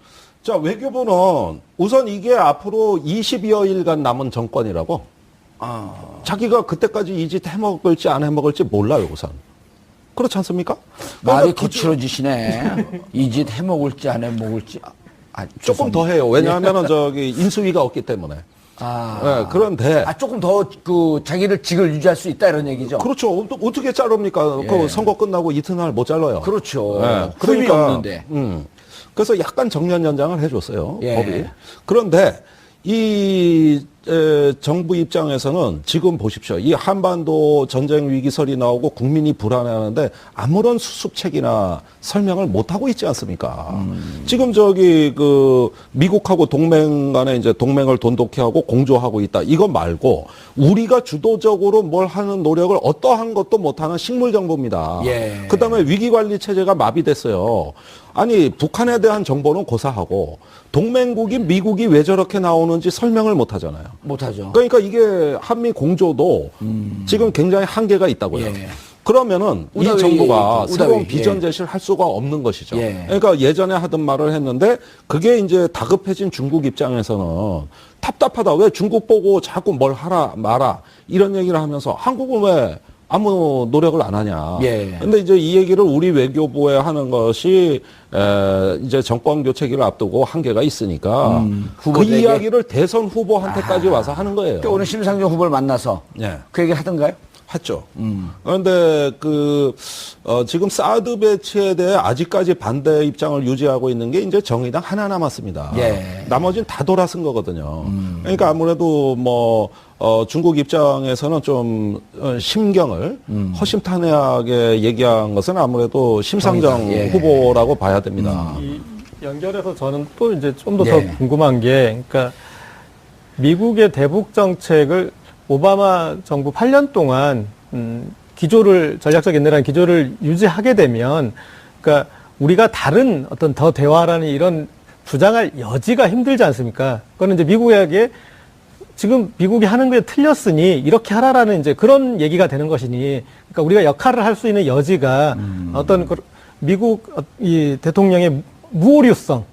자, 외교부는 우선 이게 앞으로 20여일간 남은 정권이라고. 자기가 그때까지 이 짓 해먹을지 안 해먹을지 몰라요, 우선. 그렇지 않습니까? 말이 그러니까 거칠어지시네. 이 짓 해먹을지 안 해먹을지. 아, 조금 더 해요. 왜냐하면은 저기 인수위가 없기 때문에. 네, 그런데 조금 더 그 자기를 직을 유지할 수 있다 이런 얘기죠. 그렇죠. 어떻게 자릅니까? 그 선거 끝나고 이튿날 못 잘라요. 그렇죠. 네, 후임이 없는데. 그래서 약간 정년 연장을 해줬어요. 예. 법이. 그런데 이 정부 입장에서는 지금 보십시오. 이 한반도 전쟁 위기설이 나오고 국민이 불안해하는데 아무런 수습책이나 설명을 못 하고 있지 않습니까? 지금 저기 그 미국하고 동맹 간에 이제 동맹을 돈독히 하고 공조하고 있다. 이거 말고 우리가 주도적으로 뭘 하는 노력을 어떠한 것도 못하는 식물 정부입니다. 예. 그다음에 위기 관리 체제가 마비됐어요. 아니 북한에 대한 정보는 고사하고 동맹국이 미국이 왜 저렇게 나오는지 설명을 못 하잖아요. 못하죠. 그러니까 이게 한미 공조도 지금 굉장히 한계가 있다고요. 예. 그러면은 이 우다위, 정부가 새로운 우다위, 비전 예. 제시를 할 수가 없는 것이죠. 예. 그러니까 예전에 하던 말을 했는데 그게 이제 다급해진 중국 입장에서는 답답하다. 왜 중국 보고 자꾸 뭘 하라 마라 이런 얘기를 하면서 한국은 왜 아무 노력을 안 하냐. 예. 근데 이제 이 얘기를 우리 외교부에 하는 것이 이제 정권 교체기를 앞두고 한계가 있으니까 그 후보들에게? 이야기를 대선 후보한테까지 와서 하는 거예요. 그러니까 오늘 심상정 후보를 만나서 예. 그 얘기 하던가요? 했죠. 그런데 지금 사드 배치에 대해 아직까지 반대 입장을 유지하고 있는 게 이제 정의당 하나 남았습니다. 예. 나머지는 다 돌아선 거거든요. 그러니까 아무래도 중국 입장에서는 좀 심경을 허심탄회하게 얘기한 것은 아무래도 심상정 정의당, 예. 후보라고 봐야 됩니다. 이 연결해서 저는 또 이제 좀 더 예. 궁금한 게, 그러니까 미국의 대북 정책을 오바마 정부 8년 동안 기조를 전략적 인내라는 기조를 유지하게 되면, 그러니까 우리가 다른 어떤 더 대화라는 이런 주장할 여지가 힘들지 않습니까? 그거는 이제 미국에게 지금 미국이 하는 게 틀렸으니 이렇게 하라라는 이제 그런 얘기가 되는 것이니, 그러니까 우리가 역할을 할 수 있는 여지가 어떤 미국 이 대통령의 무오류성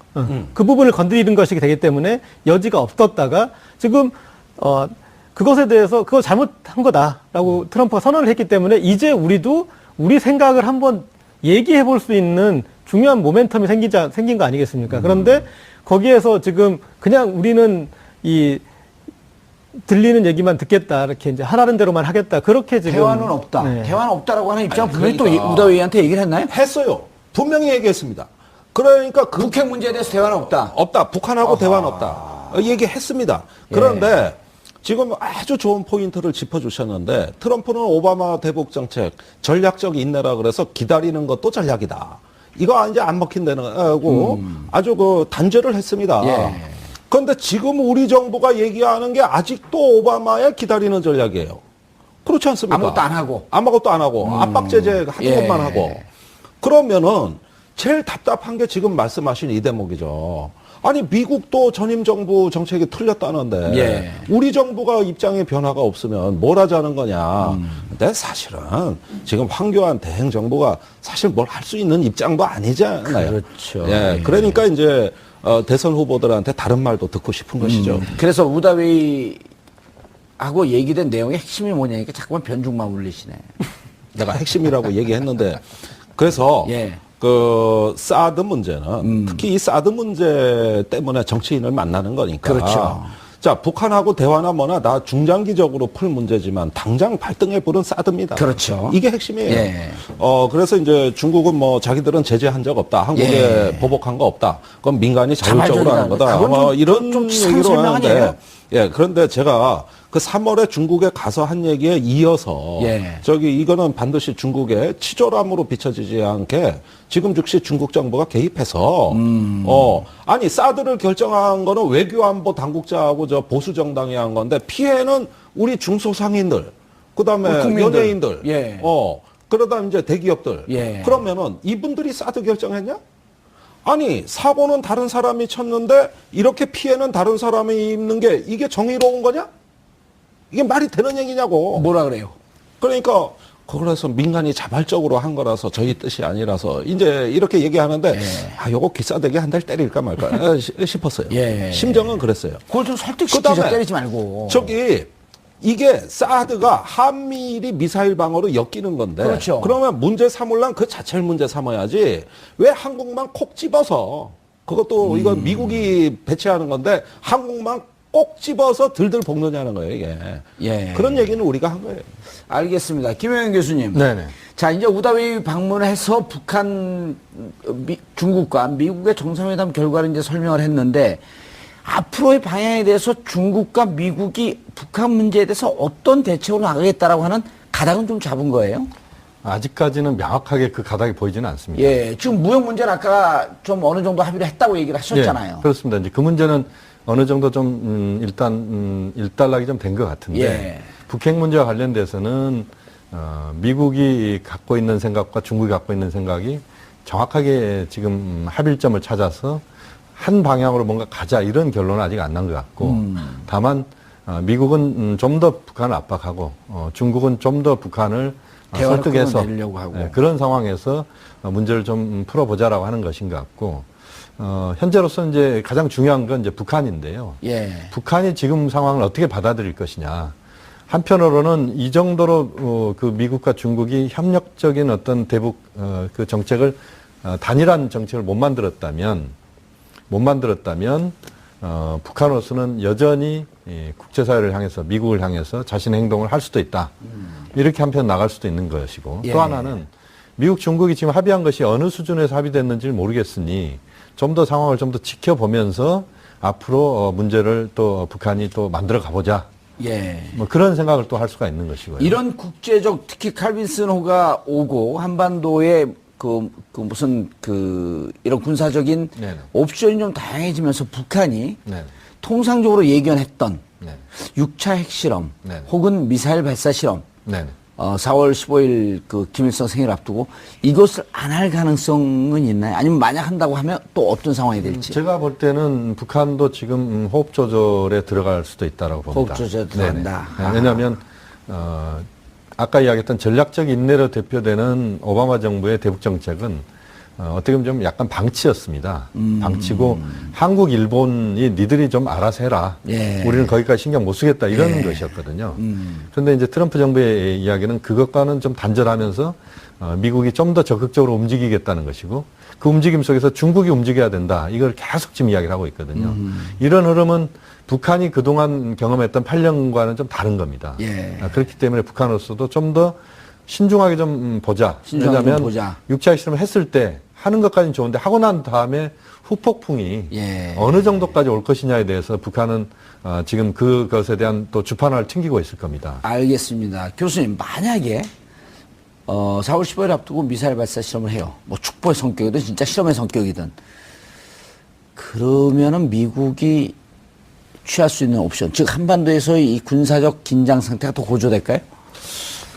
그 부분을 건드리는 것이 되기 때문에 여지가 없었다가 지금 그것에 대해서 그거 잘못한 거다라고 트럼프가 선언을 했기 때문에 이제 우리도 우리 생각을 한번 얘기해 볼 수 있는 중요한 모멘텀이 생긴 거 아니겠습니까? 그런데 거기에서 지금 그냥 우리는 이 들리는 얘기만 듣겠다, 이렇게 이제 하라는 대로만 하겠다, 그렇게 지금 대화는 없다. 네. 대화는 없다라고 하는 입장을 분명히 그러니까. 또 우다위한테 얘기를 했나요? 했어요. 분명히 얘기했습니다. 그러니까 북핵 문제에 대해서 대화는 없다. 없다. 북한하고 대화는 없다. 얘기했습니다. 그런데 지금 아주 좋은 포인트를 짚어주셨는데 트럼프는 오바마 대북 정책 전략적 인내라 그래서 기다리는 것도 전략이다. 이거 이제 안 먹힌다는 거고 아주 단죄를 했습니다. 예. 그런데 지금 우리 정부가 얘기하는 게 아직도 오바마의 기다리는 전략이에요. 그렇지 않습니까? 아무것도 안 하고. 아무것도 안 하고 압박 제재 하는 예. 것만 하고. 그러면은 제일 답답한 게 지금 말씀하신 이 대목이죠. 아니 미국도 전임 정부 정책이 틀렸다는데 예. 우리 정부가 입장의 변화가 없으면 뭘 하자는 거냐. 근데 사실은 지금 황교안 대행 정부가 사실 뭘 할 수 있는 입장도 아니잖아요. 그렇죠. 예. 그러니까 이제 대선 후보들한테 다른 말도 듣고 싶은 것이죠. 그래서 우다위하고 얘기된 내용의 핵심이 뭐냐니까 자꾸만 변죽만 울리시네. 내가 핵심이라고 얘기했는데 그래서 예. 사드 문제는 특히 이 사드 문제 때문에 정치인을 만나는 거니까. 그렇죠. 자, 북한하고 대화나 뭐나 다 중장기적으로 풀 문제지만 당장 발등에 불은 사드입니다. 그렇죠. 이게 핵심이에요. 예. 그래서 이제 중국은 자기들은 제재한 적 없다. 한국에 예. 보복한 거 없다. 그건 민간이 자율적으로 하는 거다. 그건 좀- 이런 좀 치사한 얘기로 설명 아니에요? 하는데. 예, 그런데 제가 그 3월에 중국에 가서 한 얘기에 이어서 예. 이거는 반드시 중국의 치졸함으로 비춰지지 않게 지금 즉시 중국 정부가 개입해서 아니 사드를 결정한 거는 외교안보 당국자하고 저 보수 정당이 한 건데 피해는 우리 중소상인들 그다음에 우리 국민들. 연예인들 예. 그러다 이제 대기업들 예. 그러면은 이분들이 사드 결정했냐? 아니 사고는 다른 사람이 쳤는데 이렇게 피해는 다른 사람이 입는 게 이게 정의로운 거냐? 이게 말이 되는 얘기냐고. 뭐라 그래요? 그러니까 그래서 민간이 자발적으로 한 거라서 저희 뜻이 아니라서 이제 이렇게 얘기하는데 요거 기싸대기 한 달 때릴까 말까 싶었어요. 예. 심정은 그랬어요. 그걸 좀 설득시키자. 그다음에 때리지 말고. 이게 사드가 한미일이 미사일 방어로 엮이는 건데 그렇죠. 그러면 문제 삼으려면 그 자체를 문제 삼아야지 왜 한국만 콕 집어서 그것도 이거 미국이 배치하는 건데 한국만 꼭 집어서 들들 볶느냐는 거예요, 이게. 예. 그런 얘기는 우리가 한 거예요. 알겠습니다. 김영현 교수님. 네네. 자, 이제 우다위 방문해서 북한, 중국과 미국의 정상회담 결과를 이제 설명을 했는데, 앞으로의 방향에 대해서 중국과 미국이 북한 문제에 대해서 어떤 대책으로 나가겠다라고 하는 가닥은 좀 잡은 거예요? 아직까지는 명확하게 그 가닥이 보이지는 않습니다. 예. 지금 무역 문제는 아까 좀 어느 정도 합의를 했다고 얘기를 하셨잖아요. 예, 그렇습니다. 이제 그 문제는 어느 정도 좀 일단 일단락이 좀 된 것 같은데 예. 북핵 문제와 관련돼서는 미국이 갖고 있는 생각과 중국이 갖고 있는 생각이 정확하게 지금 합일점을 찾아서 한 방향으로 뭔가 가자 이런 결론은 아직 안 난 것 같고 다만 미국은 좀 더 북한을 압박하고 중국은 좀 더 북한을 대화를 설득해서 끌어내려고 하고. 그런 상황에서 문제를 좀 풀어보자라고 하는 것인 것 같고 현재로서는 이제 가장 중요한 건 이제 북한인데요. 예. 북한이 지금 상황을 어떻게 받아들일 것이냐. 한편으로는 이 정도로 그 미국과 중국이 협력적인 어떤 대북 그 정책을 단일한 정책을 못 만들었다면 북한으로서는 여전히 국제사회를 향해서 미국을 향해서 자신의 행동을 할 수도 있다. 이렇게 한편 나갈 수도 있는 것이고 예. 또 하나는 미국, 중국이 지금 합의한 것이 어느 수준에서 합의됐는지를 모르겠으니 좀 더 상황을 좀 더 지켜보면서 앞으로 문제를 또 북한이 또 만들어 가보자. 예. 뭐 그런 생각을 또 할 수가 있는 것이고요. 이런 국제적, 특히 칼빈슨호가 오고 한반도에 무슨 이런 군사적인 네네. 옵션이 좀 다양해지면서 북한이 네. 통상적으로 예견했던 네. 6차 핵실험 네네. 혹은 미사일 발사 실험 네. 4월 15일 김일성 생일 앞두고 이것을 안 할 가능성은 있나요? 아니면 만약 한다고 하면 또 어떤 상황이 될지? 제가 볼 때는 북한도 지금 호흡 조절에 들어갈 수도 있다라고 봅니다. 호흡 조절에 들어간다. 네네. 왜냐하면 아까 이야기했던 전략적 인내로 대표되는 오바마 정부의 대북 정책은 어떻게 보면 좀 약간 방치였습니다. 방치고 한국, 일본이 니들이 좀 알아서 해라. 예. 우리는 거기까지 신경 못 쓰겠다 이런 것이었거든요. 그런데 이제 트럼프 정부의 이야기는 그것과는 좀 단절하면서 미국이 좀 더 적극적으로 움직이겠다는 것이고 그 움직임 속에서 중국이 움직여야 된다. 이걸 계속 지금 이야기를 하고 있거든요. 이런 흐름은 북한이 그동안 경험했던 8년과는 좀 다른 겁니다. 예. 그렇기 때문에 북한으로서도 좀 더 신중하게 좀 보자. 신중하게 좀 왜냐하면 보자. 6차 실험을 했을 때 하는 것까지는 좋은데 하고 난 다음에 후폭풍이 예. 어느 정도까지 올 것이냐에 대해서 북한은 지금 그것에 대한 또 주판을 튕기고 있을 겁니다. 알겠습니다. 교수님, 만약에 4월 15일 앞두고 미사일 발사 실험을 해요. 뭐 축보의 성격이든 진짜 실험의 성격이든. 그러면은 미국이 취할 수 있는 옵션, 즉 한반도에서의 이 군사적 긴장 상태가 더 고조될까요?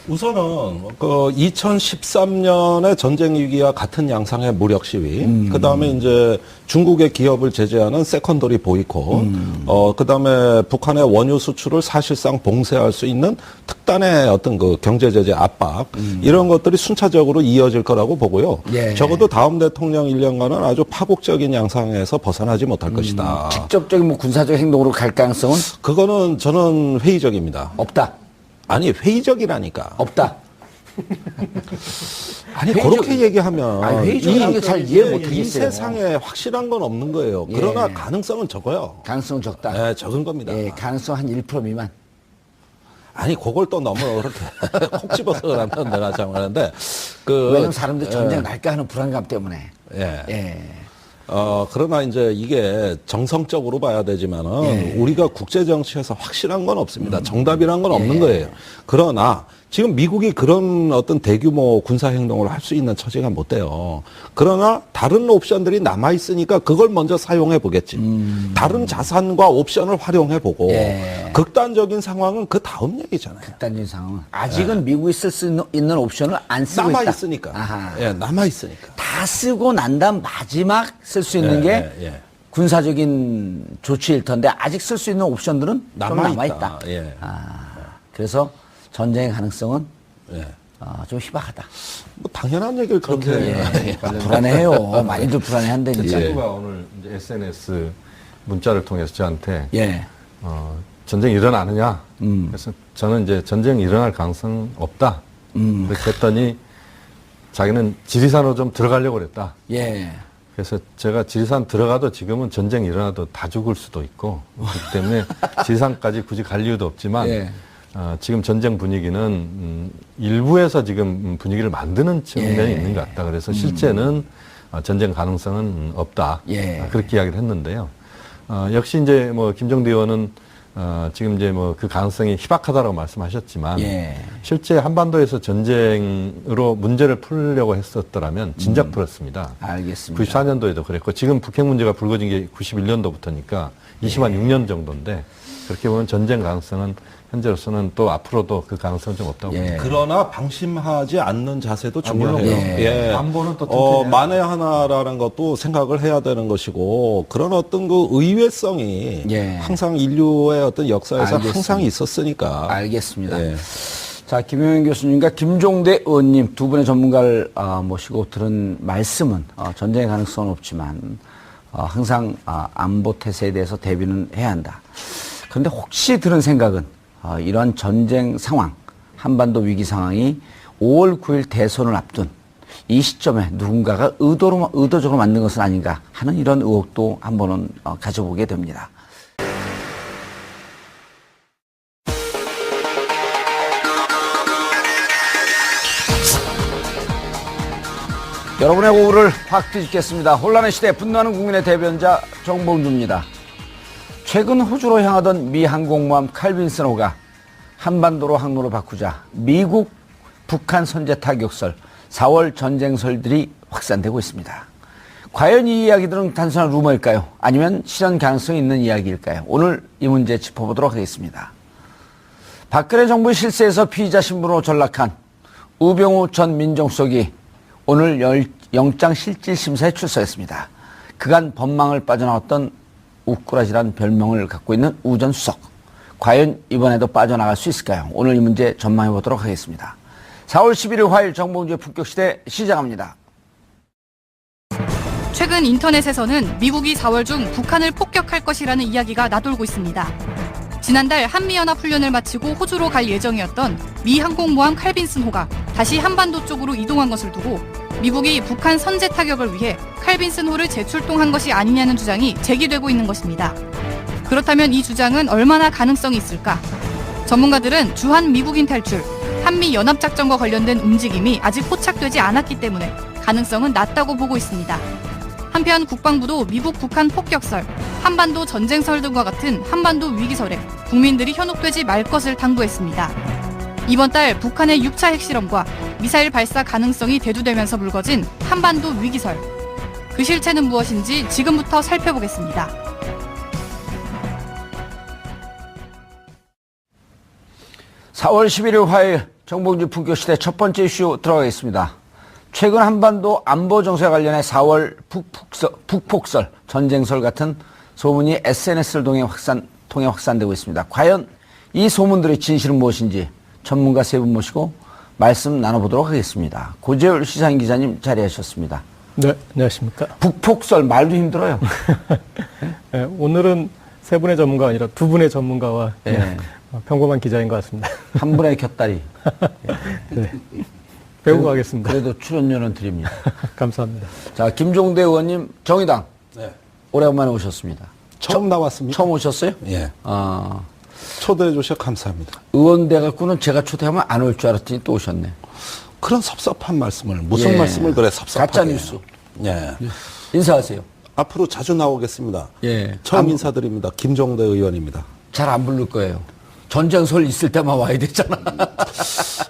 우선은 2013년의 전쟁 위기와 같은 양상의 무력 시위, 그 다음에 이제 중국의 기업을 제재하는 세컨더리 보이콧, 그 다음에 북한의 원유 수출을 사실상 봉쇄할 수 있는 특단의 어떤 그 경제 제재 압박, 이런 것들이 순차적으로 이어질 거라고 보고요. 예. 적어도 다음 대통령 1년간은 아주 파국적인 양상에서 벗어나지 못할 것이다. 직접적인 뭐 군사적 행동으로 갈 가능성은 그거는 저는 회의적입니다. 없다. 아니 회의적이라니까. 없다. 아니 회의적- 그렇게 얘기하면 아니, 회의적이라는 게 잘 이해 못 이 하겠어요. 세상에 확실한 건 없는 거예요. 예. 그러나 가능성은 적어요. 가능성은 적다. 네, 적은 겁니다. 예, 가능성 한 1% 미만. 아니 그걸 또 너무 그렇게 콕 집어서 그러면 내가 잘못하는데 왜냐면 사람들이 전쟁 날까 하는 불안감 때문에. 예. 예. 그러나 이제 이게 정성적으로 봐야 되지만은 예. 우리가 국제 정치에서 확실한 건 없습니다. 정답이란 건 없는 거예요. 그러나 지금 미국이 그런 어떤 대규모 군사 행동을 할 수 있는 처지가 못 돼요. 그러나 다른 옵션들이 남아 있으니까 그걸 먼저 사용해 보겠지. 다른 자산과 옵션을 활용해 보고 예. 극단적인 상황은 그 다음 얘기잖아요. 극단적인 상황은 아직은 미국이 쓸 수 있는 옵션을 안 쓰고 남아 있다. 있으니까. 아하. 예, 남아 있으니까. 다 쓰고 난 다음 마지막 쓸 수 있는 게 예. 군사적인 조치일 텐데 아직 쓸 수 있는 옵션들은 좀 남아 남아 있다. 있다. 예. 그래서 전쟁의 가능성은 예. 좀 희박하다. 뭐 당연한 얘기를 그렇게 예. 불안해요. 많이들 불안해한다니까. 제 친구가 오늘 이제 SNS 문자를 통해서 저한테 예. 전쟁이 일어나느냐? 그래서 저는 이제 전쟁이 일어날 가능성 없다. 그렇게 했더니 자기는 지리산으로 좀 들어가려고 그랬다. 예. 그래서 제가 지리산 들어가도 지금은 전쟁이 일어나도 다 죽을 수도 있고 그렇기 때문에 지리산까지 굳이 갈 이유도 없지만 예. 지금 전쟁 분위기는 일부에서 지금 분위기를 만드는 측면이 예. 있는 것 같다. 그래서 실제는 전쟁 가능성은 없다. 예. 그렇게 이야기를 했는데요. 역시 이제 뭐 김종대 의원은 지금 이제 뭐 그 가능성이 희박하다라고 말씀하셨지만 예. 실제 한반도에서 전쟁으로 문제를 풀려고 했었더라면 진작 풀었습니다. 알겠습니다. 94년도에도 그랬고 지금 북핵 문제가 불거진 게 91년도부터니까 20한 6년 정도인데 그렇게 보면 전쟁 가능성은 현재로서는 또 앞으로도 그 가능성은 좀 없다고 예. 봅니다. 그러나 방심하지 않는 자세도 중요해요. 물론 예. 안보는 또 튼튼해야 만에 하나라는 것도 생각을 해야 되는 것이고 그런 어떤 그 의외성이 예. 항상 인류의 어떤 역사에서 알겠습니다. 항상 있었으니까. 알겠습니다. 예. 자, 김용현 교수님과 김종대 의원님 두 분의 전문가를 모시고 들은 말씀은 전쟁의 가능성은 없지만 항상 안보 태세에 대해서 대비는 해야 한다. 그런데 혹시 들은 생각은 이러한 전쟁 상황, 한반도 위기 상황이 5월 9일 대선을 앞둔 이 시점에 누군가가 의도적으로 만든 것은 아닌가 하는 이런 의혹도 한번은 가져보게 됩니다. 여러분의 오후를 확 뒤집겠습니다. 혼란의 시대 분노하는 국민의 대변자 정봉주입니다. 최근 호주로 향하던 미 항공모함 칼빈슨호가 한반도로 항로를 바꾸자 미국, 북한 선제 타격설, 4월 전쟁설들이 확산되고 있습니다. 과연 이 이야기들은 단순한 루머일까요? 아니면 실현 가능성이 있는 이야기일까요? 오늘 이 문제 짚어보도록 하겠습니다. 박근혜 정부 실세에서 피의자 신분으로 전락한 우병우 전 민정수석이 오늘 영장실질심사에 출석했습니다. 그간 법망을 빠져나왔던 우꾸라지란 별명을 갖고 있는 우 전 수석. 과연 이번에도 빠져나갈 수 있을까요? 오늘 이 문제 전망해 보도록 하겠습니다. 4월 11일 화요일 정봉주의 품격시대 시작합니다. 최근 인터넷에서는 미국이 4월 중 북한을 폭격할 것이라는 이야기가 나돌고 있습니다. 지난달 한미연합훈련을 마치고 호주로 갈 예정이었던 미 항공모함 칼빈슨호가 다시 한반도 쪽으로 이동한 것을 두고 미국이 북한 선제 타격을 위해 칼빈슨호를 재출동한 것이 아니냐는 주장이 제기되고 있는 것입니다. 그렇다면 이 주장은 얼마나 가능성이 있을까? 전문가들은 주한 미국인 탈출, 한미 연합작전과 관련된 움직임이 아직 포착되지 않았기 때문에 가능성은 낮다고 보고 있습니다. 한편 국방부도 미국 북한 폭격설, 한반도 전쟁설 등과 같은 한반도 위기설에 국민들이 현혹되지 말 것을 당부했습니다. 이번 달 북한의 6차 핵실험과 미사일 발사 가능성이 대두되면서 불거진 한반도 위기설. 그 실체는 무엇인지 지금부터 살펴보겠습니다. (4월 11일) 화요일 정봉주 품격시대 첫 번째 이슈 들어가겠습니다. 최근 한반도 안보 정세 관련해 4월 북폭설, 전쟁설 같은 소문이 SNS를 통해 확산되고 있습니다. 과연 이 소문들의 진실은 무엇인지 전문가 세 분 모시고 말씀 나눠보도록 하겠습니다. 고재열 시사인 기자님 자리하셨습니다. 네, 안녕하십니까. 북폭설 말도 힘들어요. 네, 오늘은 세 분의 전문가가 아니라 두 분의 전문가와 네. 평범한 기자인 것 같습니다. 한 분의 곁다리. 네. 배우고 가겠습니다. 그래도 출연료는 드립니다. 감사합니다. 자, 김종대 의원님, 정의당. 네. 오래간만에 오셨습니다. 처음 나왔습니다. 처음 오셨어요? 예. 초대해 주셔서 감사합니다. 의원 돼갖고는 제가 초대하면 안 올 줄 알았더니 또 오셨네. 그런 섭섭한 말씀을 무슨 예. 말씀을 그래 섭섭하게. 가짜 뉴스. 예. 인사하세요. 앞으로 자주 나오겠습니다. 예. 처음 인사드립니다. 김종대 의원입니다. 잘 안 부를 거예요. 전쟁설 있을 때만 와야 되잖아.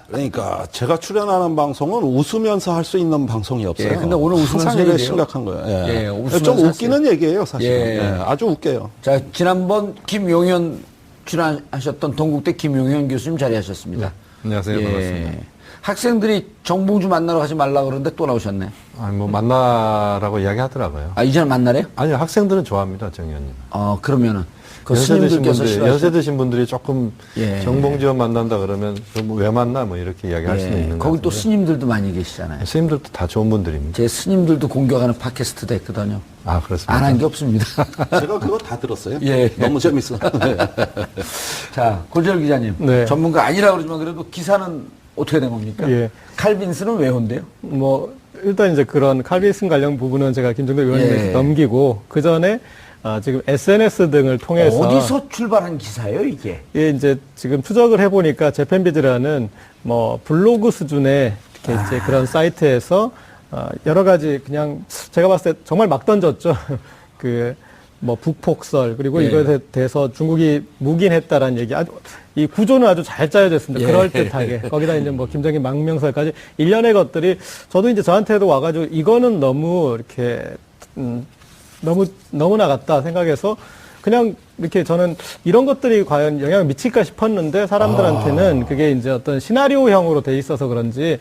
그러니까 제가 출연하는 방송은 웃으면서 할 수 있는 방송이 없어요. 예, 근데 오늘 웃으면서 항상 이게 얘기해요. 심각한 거예요. 예. 예, 웃으면서 좀 하세요. 웃기는 얘기예요, 사실. 예. 예, 아주 웃겨요. 자, 지난번 김용현 출연하셨던 동국대 김용현 교수님 자리하셨습니다. 안녕하세요. 반갑습니다. 학생들이 정봉주 만나러 가지 말라 그러는데 또 나오셨네. 아니, 뭐 만나라고 이야기하더라고요. 아, 이제는 만나래요? 아니요, 학생들은 좋아합니다, 정 의원님. 그러면은. 그 연세 드신 스님들께서 분들이, 싫어하시는 연세 드신 분들이 조금 예. 정봉주 의원 만난다 그러면 그럼 왜 만나 뭐 이렇게 이야기할 수는 있는 것 거기 또 같은데. 스님들도 많이 계시잖아요. 스님들도 다 좋은 분들입니다. 제 스님들도 공격하는 팟캐스트도 했거든요. 아, 그렇습니다. 안 한 게 없습니다. 제가 그거 다 들었어요. 예. 너무 재밌어. 자, 고재열 기자님. 네. 전문가 아니라 그러지만 그래도 기사는 어떻게 된 겁니까? 예. 칼빈스는 왜 온대요? 뭐 일단 이제 그런 칼빈슨 관련 부분은 제가 김종대 의원님에게 예. 넘기고 그 전에 지금 SNS 등을 통해서 어디서 출발한 기사예요, 이게? 예, 이제 지금 추적을 해보니까 재팬비즈라는 뭐 블로그 수준의 이렇게 이제 그런 사이트에서 여러 가지 그냥 제가 봤을 때 정말 막 던졌죠. 그 뭐 북폭설 그리고 예. 이거에 대해서 중국이 묵인했다라는 얘기 아주 이 구조는 아주 잘 짜여져 있습니다. 예. 그럴듯하게 거기다 이제 뭐 김정인 망명설까지 일련의 것들이 저도 이제 저한테도 와가지고 이거는 너무 이렇게 너무 나갔다 생각해서 그냥 이렇게 저는 이런 것들이 과연 영향을 미칠까 싶었는데 사람들한테는 그게 이제 어떤 시나리오형으로 돼 있어서 그런지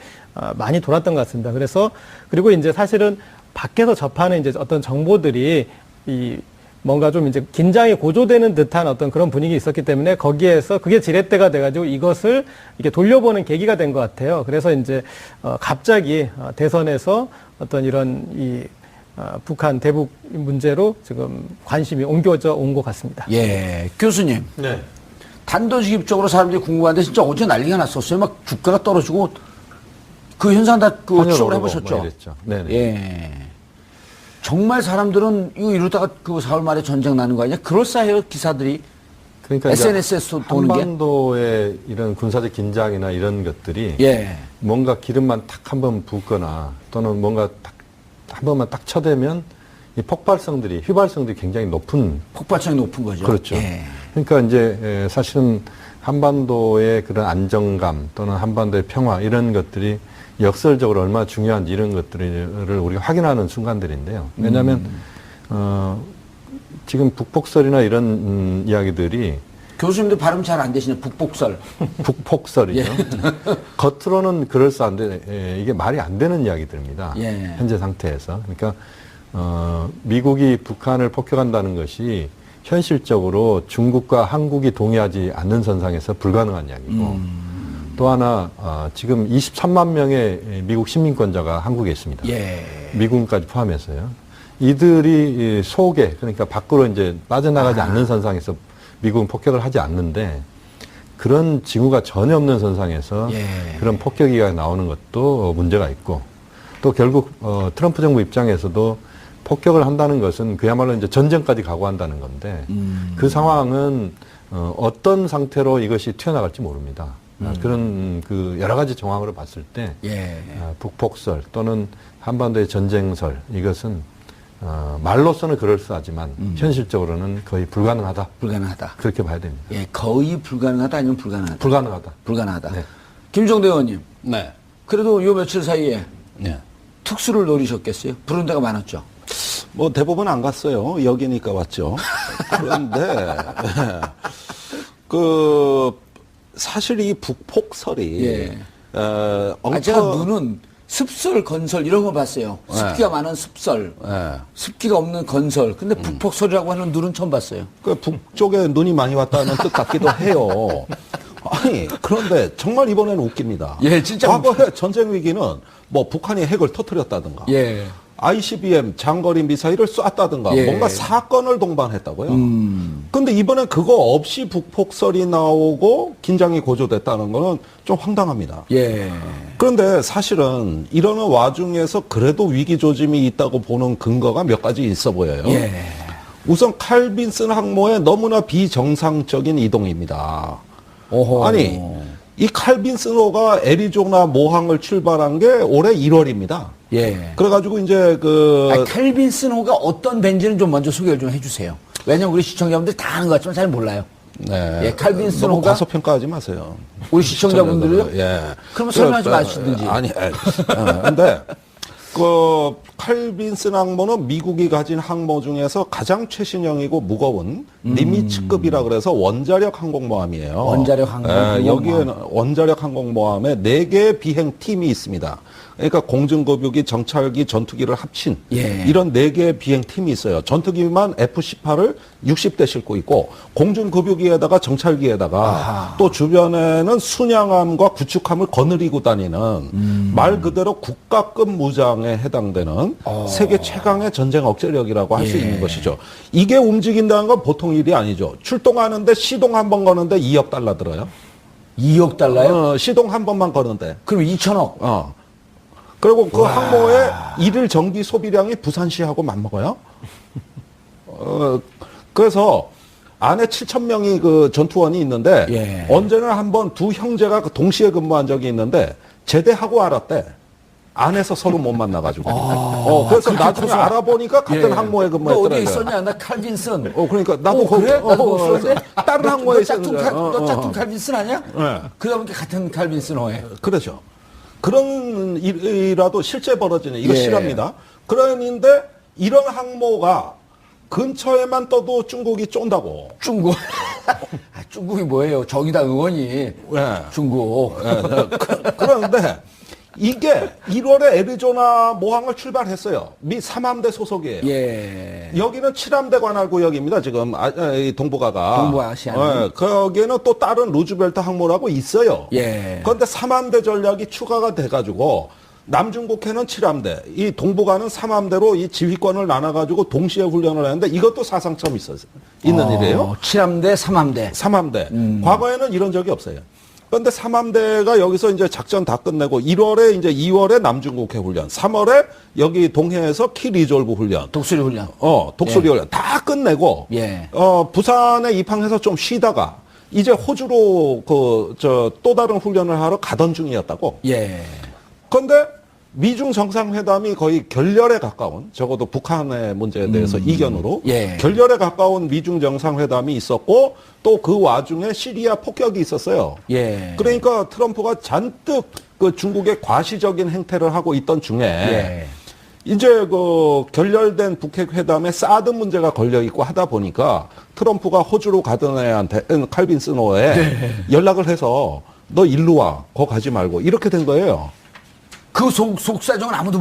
많이 돌았던 것 같습니다. 그래서 그리고 이제 사실은 밖에서 접하는 이제 어떤 정보들이 이 뭔가 좀 이제 긴장이 고조되는 듯한 어떤 그런 분위기 있었기 때문에 거기에서 그게 지렛대가 돼가지고 이것을 이렇게 돌려보는 계기가 된 것 같아요. 그래서 이제 갑자기 대선에서 어떤 이런 이 북한 대북 문제로 지금 관심이 옮겨져 온 것 같습니다. 예, 교수님. 네. 단도직입적으로 사람들이 궁금한데 진짜 어제 난리가 났었어요. 막 주가가 떨어지고 그 현상 다 그 추적을 해보셨죠? 뭐 이랬죠. 네네. 예. 정말 사람들은 이거 이러다가 그 4월 말에 전쟁 나는 거 아니야? 그럴싸해요, 기사들이. 그러니까 이제 SNS에서 도는 게. 한반도의 이런 군사적 긴장이나 이런 것들이 예. 뭔가 기름만 탁 한 번 붓거나 또는 뭔가 한 번만 딱 쳐대면 이 폭발성들이 휘발성들이 굉장히 높은 폭발성이 높은 거죠. 그렇죠. 예. 그러니까 이제 사실은 한반도의 그런 안정감 또는 한반도의 평화 이런 것들이 역설적으로 얼마나 중요한지 이런 것들을 우리가 확인하는 순간들인데요. 왜냐하면 지금 북폭설이나 이런 이야기들이 교수님도 발음 잘 안 되시네. 북폭설. 북폭설이죠. 예. 겉으로는 그럴싸한데 이게 말이 안 되는 이야기들입니다. 예. 현재 상태에서. 그러니까 미국이 북한을 폭격한다는 것이 현실적으로 중국과 한국이 동의하지 않는 선상에서 불가능한 이야기고 또 하나 지금 23만 명의 미국 시민권자가 한국에 있습니다. 예. 미군까지 포함해서요. 이들이 속에 그러니까 밖으로 이제 빠져나가지 않는 선상에서 미국은 폭격을 하지 않는데 그런 징후가 전혀 없는 선상에서 예. 그런 폭격이 나오는 것도 문제가 있고 또 결국 트럼프 정부 입장에서도 폭격을 한다는 것은 그야말로 이제 전쟁까지 각오한다는 건데 그 상황은 어떤 상태로 이것이 튀어나갈지 모릅니다. 그런 그 여러 가지 정황으로 봤을 때 예. 북폭설 또는 한반도의 전쟁설 이것은 말로서는 그럴싸하지만 현실적으로는 거의 불가능하다. 불가능하다. 그렇게 봐야 됩니다. 예, 거의 불가능하다 아니면 불가능하다. 불가능하다. 불가능하다. 네. 김종대 의원님. 네. 그래도 요 며칠 사이에 네. 특수를 노리셨겠어요? 부른 데가 많았죠. 뭐 대부분 안 갔어요. 여기니까 왔죠. 그런데 그 사실 이 북폭설이 예. 제가 눈은 습설, 건설 이런 거 봤어요. 습기가 많은 습설, 습기가 없는 건설. 근데 북폭설이라고 하는 눈은 처음 봤어요. 그 북쪽에 눈이 많이 왔다는 뜻 같기도 해요. 아니 그런데 정말 이번에는 웃깁니다. 예, 진짜 과거에 전쟁 위기는 뭐 북한이 핵을 터뜨렸다든가, 예. ICBM 장거리 미사일을 쐈다든가 예. 뭔가 사건을 동반했다고요. 근데 이번에 그거 없이 북폭설이 나오고 긴장이 고조됐다는 거는 좀 황당합니다. 예. 그런데 사실은 이러는 와중에서 그래도 위기 조짐이 있다고 보는 근거가 몇 가지 있어 보여요. 예. 우선 칼빈슨 항모의 너무나 비정상적인 이동입니다. 오호. 아니 이 칼빈슨호가 애리조나 모항을 출발한 게 올해 1월입니다. 예. 그래가지고 이제 그 칼빈슨호가 어떤 밴지는 좀 먼저 소개를 좀 해주세요. 왜냐면 우리 시청자분들이 다 아는 것 같지만 잘 몰라요. 네. 예, 칼빈슨호가 너무 과소평가하지 마세요. 우리 시청자분들이요? 예. 그러면 설명하지 마시든지. 아니, 근데 그 칼빈슨 항모는 미국이 가진 항모 중에서 가장 최신형이고 무거운 니미츠급이라 그래서 원자력 항공모함이에요. 원자력 항공모함. 여기에는 원자력 항공모함에 4개의 비행 팀이 있습니다. 그러니까 공중급유기, 정찰기, 전투기를 합친 예. 이런 4개의 비행 팀이 있어요. 전투기만 F-18을 60대 싣고 있고 공중급유기에다가 정찰기에다가 또 주변에는 순양함과 구축함을 거느리고 다니는 말 그대로 국가급 무장에 해당되는 세계 최강의 전쟁 억제력이라고 할 수 예. 있는 것이죠. 이게 움직인다는 건 보통 일이 아니죠. 출동하는데 시동 한 번 거는데 2억 달러 들어요. 2억 달러요? 시동 한 번만 거는데. 그럼 2천억. 그리고 그 항모의 일일 전기 소비량이 부산시하고 맞먹어요. 그래서 안에 7,000명이 그 전투원이 있는데 예. 언제나 한번 두 형제가 동시에 근무한 적이 있는데 제대하고 알았대. 안에서 서로 못 만나가지고. 그래서 나중에 알아보니까 같은 항모에 너 근무했더래. 어디 있었냐? 나 칼빈슨. 그러니까 나도 그래? 나도 없었는데? 다른 항모에 있었는데. 너 짝퉁 칼빈슨 아니야? 네. 그러다 보니까 같은 칼빈슨 호에. 그렇죠. 그런 일이라도 실제 벌어지는 이거 예. 실합니다. 그런데 이런 항모가 근처에만 떠도 중국이 쫀다고. 중국. 중국이 뭐예요? 정의당 의원이. 예. 중국. 그런데 이게 1월에 애리조나 모항을 출발했어요. 미 3함대 소속이에요. 예. 여기는 7함대 관할 구역입니다. 지금 이 동북아가. 동부아시아는. 거기에는 또 다른 루즈벨트 항모라고 있어요. 예. 그런데 3함대 전략이 추가가 돼가지고 남중국해는 7함대, 이 동북아는 3함대로 이 지휘권을 나눠가지고 동시에 훈련을 하는데 이것도 사상 처음 있는 일이에요. 7함대, 3함대. 3함대. 과거에는 이런 적이 없어요. 그런데 3함대가 여기서 이제 작전 다 끝내고 1월에 이제 2월에 남중국해 훈련, 3월에 여기 동해에서 키 리졸브 훈련, 독수리 훈련. 독수리 예. 훈련 다 끝내고 예. 부산에 입항해서 좀 쉬다가 이제 호주로 또 다른 훈련을 하러 가던 중이었다고. 예. 그런데 미중 정상회담이 거의 결렬에 가까운, 적어도 북한의 문제에 대해서 이견으로 예. 결렬에 가까운 미중 정상회담이 있었고 또 그 와중에 시리아 폭격이 있었어요. 예. 그러니까 트럼프가 잔뜩 그 중국의 과시적인 행태를 하고 있던 중에 예. 이제 그 결렬된 북핵 회담에 사드 문제가 걸려 있고 하다 보니까 트럼프가 호주로 가던 애한테 칼빈 스노에 연락을 해서 너 일로 와, 거 가지 말고 이렇게 된 거예요. 그 속사정은 아무도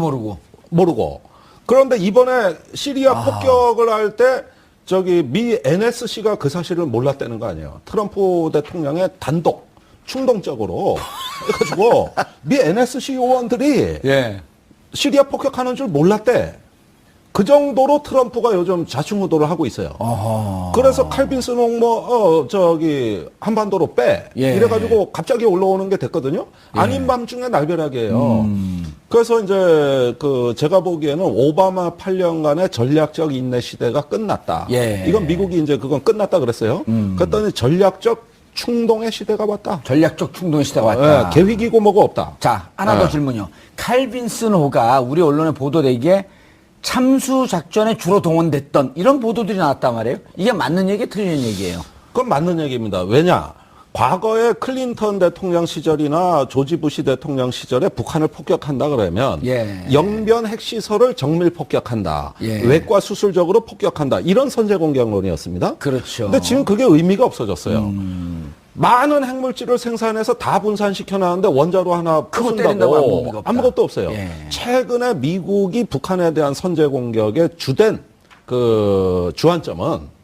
모르고. 그런데 이번에 시리아 폭격을 할 때 저기 미 NSC가 그 사실을 몰랐다는 거 아니에요. 트럼프 대통령의 단독 충동적으로 해가지고 미 NSC 요원들이 예. 시리아 폭격하는 줄 몰랐대. 그 정도로 트럼프가 요즘 좌충우돌을 하고 있어요. 그래서 칼빈 스노 한반도로 빼. 예. 이래가지고 갑자기 올라오는 게 됐거든요. 아닌 밤중에 날벼락이에요. 그래서 이제 제가 보기에는 오바마 8년간의 전략적 인내 시대가 끝났다. 예. 이건 미국이 이제 그건 끝났다 그랬어요. 그랬더니 전략적 충동의 시대가 왔다. 전략적 충동 시대가 왔다. 계획이고 뭐가 없다. 자, 하나 더 질문요. 칼빈슨 호가 우리 언론에 보도되기에 참수 작전에 주로 동원됐던 이런 보도들이 나왔단 말이에요. 이게 맞는 얘기, 틀린 얘기예요? 그건 맞는 얘기입니다. 왜냐? 과거에 클린턴 대통령 시절이나 조지 부시 대통령 시절에 북한을 폭격한다 그러면 예. 영변 핵시설을 정밀 폭격한다. 예. 외과 수술적으로 폭격한다. 이런 선제 공격론이었습니다. 그렇죠. 근데 지금 그게 의미가 없어졌어요. 많은 핵물질을 생산해서 다 분산시켜 놨는데 원자로 하나 그거 때린다고 아무 의미가 없다. 아무것도 없어요. 예. 최근에 미국이 북한에 대한 선제 공격의 주된 주안점은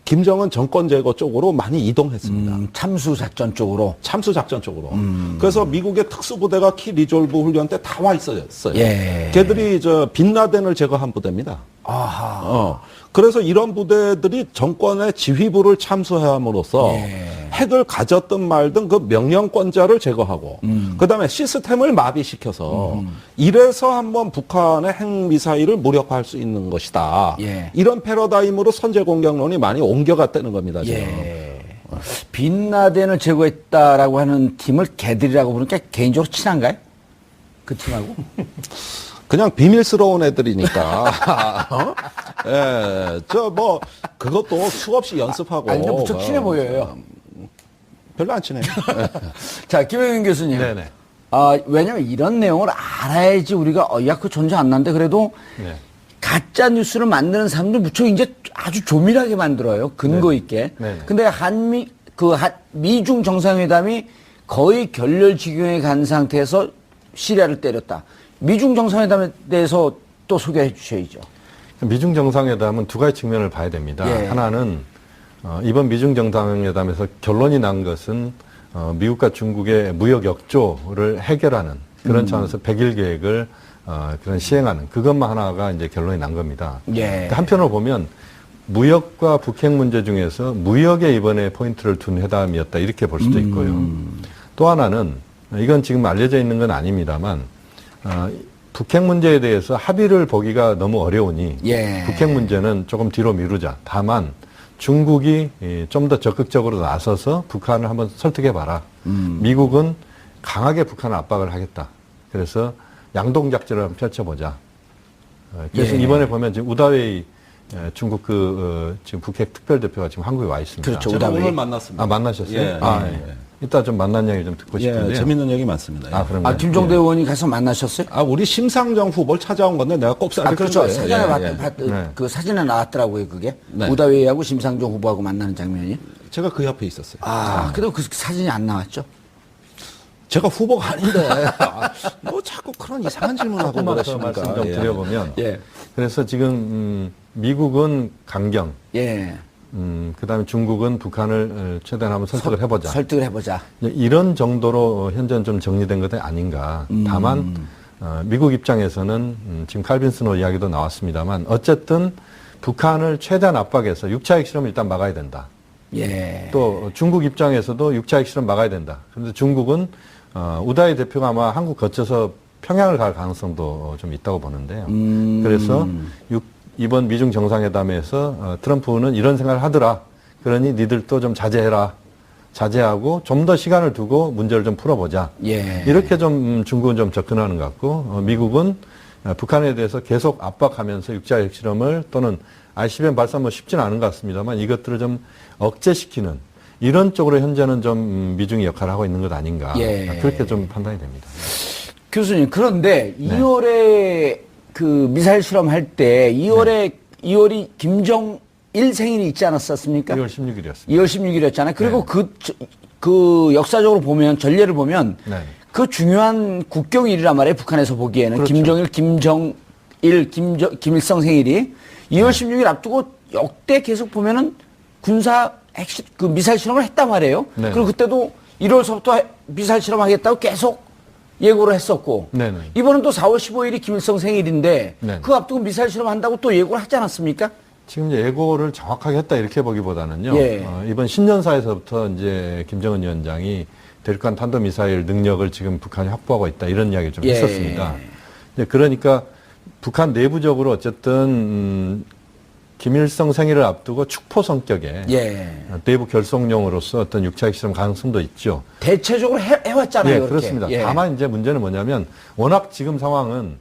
김정은 정권 제거 쪽으로 많이 이동했습니다. 참수 작전 쪽으로. 참수 작전 쪽으로. 그래서 미국의 특수부대가 키 리졸브 훈련 때 다 와 있었어요. 예. 걔들이 빈라덴을 제거한 부대입니다. 아하. 그래서 이런 부대들이 정권의 지휘부를 참수함으로써 예. 핵을 가졌든 말든 그 명령권자를 제거하고 그다음에 시스템을 마비시켜서 이래서 한번 북한의 핵미사일을 무력화할 수 있는 것이다. 예. 이런 패러다임으로 선제 공격론이 많이 옮겨갔다는 겁니다. 지금. 예. 빈라덴을 제거했다라고 하는 팀을 걔들이라고 부르니까 개인적으로 친한가요? 그 팀하고? 그냥 비밀스러운 애들이니까. 예, 그것도 수없이 연습하고. 아니, 근데 무척 친해 보여요. 별로 안 친해요. 자, 김영윤 교수님. 네네. 왜냐면 이런 내용을 알아야지 우리가, 그 존재 안 나는데 그래도 네. 가짜 뉴스를 만드는 사람들 무척 이제 아주 조밀하게 만들어요. 근거 있게. 네네. 근데 미중 정상회담이 거의 결렬 지경에 간 상태에서 시리아를 때렸다. 미중 정상회담에 대해서 또 소개해 주셔야죠. 미중 정상회담은 두 가지 측면을 봐야 됩니다. 예. 하나는 이번 미중 정상회담에서 결론이 난 것은 미국과 중국의 무역 역조를 해결하는 그런 차원에서 100일 계획을 그런 시행하는 그것만 하나가 이제 결론이 난 겁니다. 예. 한편으로 보면 무역과 북핵 문제 중에서 무역에 이번에 포인트를 둔 회담이었다 이렇게 볼 수도 있고요. 또 하나는 이건 지금 알려져 있는 건 아닙니다만 북핵 문제에 대해서 합의를 보기가 너무 어려우니 예. 북핵 문제는 조금 뒤로 미루자. 다만 중국이 좀 더 적극적으로 나서서 북한을 한번 설득해봐라. 미국은 강하게 북한을 압박을 하겠다. 그래서 양동작전을 한번 펼쳐보자. 그래서 예. 이번에 보면 지금 우다웨이 중국 지금 북핵 특별대표가 지금 한국에 와 있습니다. 그렇죠. 제가 우다웨이. 오늘 만났습니다. 아, 만나셨어요? 예, 아, 예, 예. 예. 이따 좀 만난 이야기 좀 듣고 싶은데요. 예, 재밌는 얘기 많습니다. 예. 아, 그런가요? 김종대 의원이 가서 만나셨어요? 우리 심상정 후보를 찾아온 건데 내가 꼽사를 그렇죠. 끈 거예요. 사진에 예, 예. 네. 그 사진에 나왔더라고요, 그게. 네. 우다웨이하고 심상정 후보하고 만나는 장면이. 제가 그 옆에 있었어요. 그래도 그 사진이 안 나왔죠? 제가 후보가 아닌데 뭐 자꾸 그런 이상한 질문하고 조금만 더 그러십니까? 말씀 좀 예. 드려보면 예. 그래서 지금 미국은 강경, 예. 그다음에 중국은 북한을 최대한 한번 설득을 해보자. 설득을 해보자. 이런 정도로 현재는 좀 정리된 것이 아닌가. 다만 미국 입장에서는 지금 칼빈 스노 이야기도 나왔습니다만 어쨌든 북한을 최대한 압박해서 6차 핵실험을 일단 막아야 된다. 예. 또 중국 입장에서도 6차 핵실험 막아야 된다. 그런데 중국은 우다이 대표가 아마 한국 거쳐서 평양을 갈 가능성도 좀 있다고 보는데요. 그래서 이번 미중 정상회담에서 트럼프는 이런 생각을 하더라. 그러니 니들도 좀 자제해라. 자제하고 좀 더 시간을 두고 문제를 좀 풀어보자. 예. 이렇게 좀 중국은 좀 접근하는 것 같고 미국은 북한에 대해서 계속 압박하면서 6차 핵실험을 또는 ICBM 발사 뭐 쉽지는 않은 것 같습니다만 이것들을 좀 억제시키는 이런 쪽으로 현재는 좀 미중이 역할을 하고 있는 것 아닌가. 예. 그렇게 좀 판단이 됩니다. 교수님, 그런데 2월에 그 미사일 실험할 때 2월이 김정일 생일이 있지 않았었습니까? 2월 16일이었습니다. 2월 16일이었잖아요. 그리고 네. 그 역사적으로 보면, 전례를 보면 네. 그 중요한 국경일이란 말이에요. 북한에서 보기에는. 그렇죠. 김일성 생일이 2월 16일 앞두고 역대 계속 보면은 그 미사일 실험을 했단 말이에요. 네. 그리고 그때도 1월서부터 미사일 실험하겠다고 계속 예고를 했었고. 네네. 이번은 또 4월 15일이 김일성 생일인데 네. 그 앞두고 미사일 실험한다고 또 예고를 하지 않았습니까? 지금 이제 예고를 정확하게 했다 이렇게 보기보다는요. 예. 이번 신년사에서부터 이제 김정은 위원장이 대륙간 탄도미사일 능력을 지금 북한이 확보하고 있다 이런 이야기를 좀 예. 했었습니다. 이제 그러니까 북한 내부적으로 어쨌든 김일성 생일을 앞두고 축포 성격의 예. 내부 결속용으로서 어떤 6차 핵실험 가능성도 있죠. 대체적으로 해왔잖아요. 예, 그렇게. 그렇습니다. 예. 다만 이제 문제는 뭐냐면 워낙 지금 상황은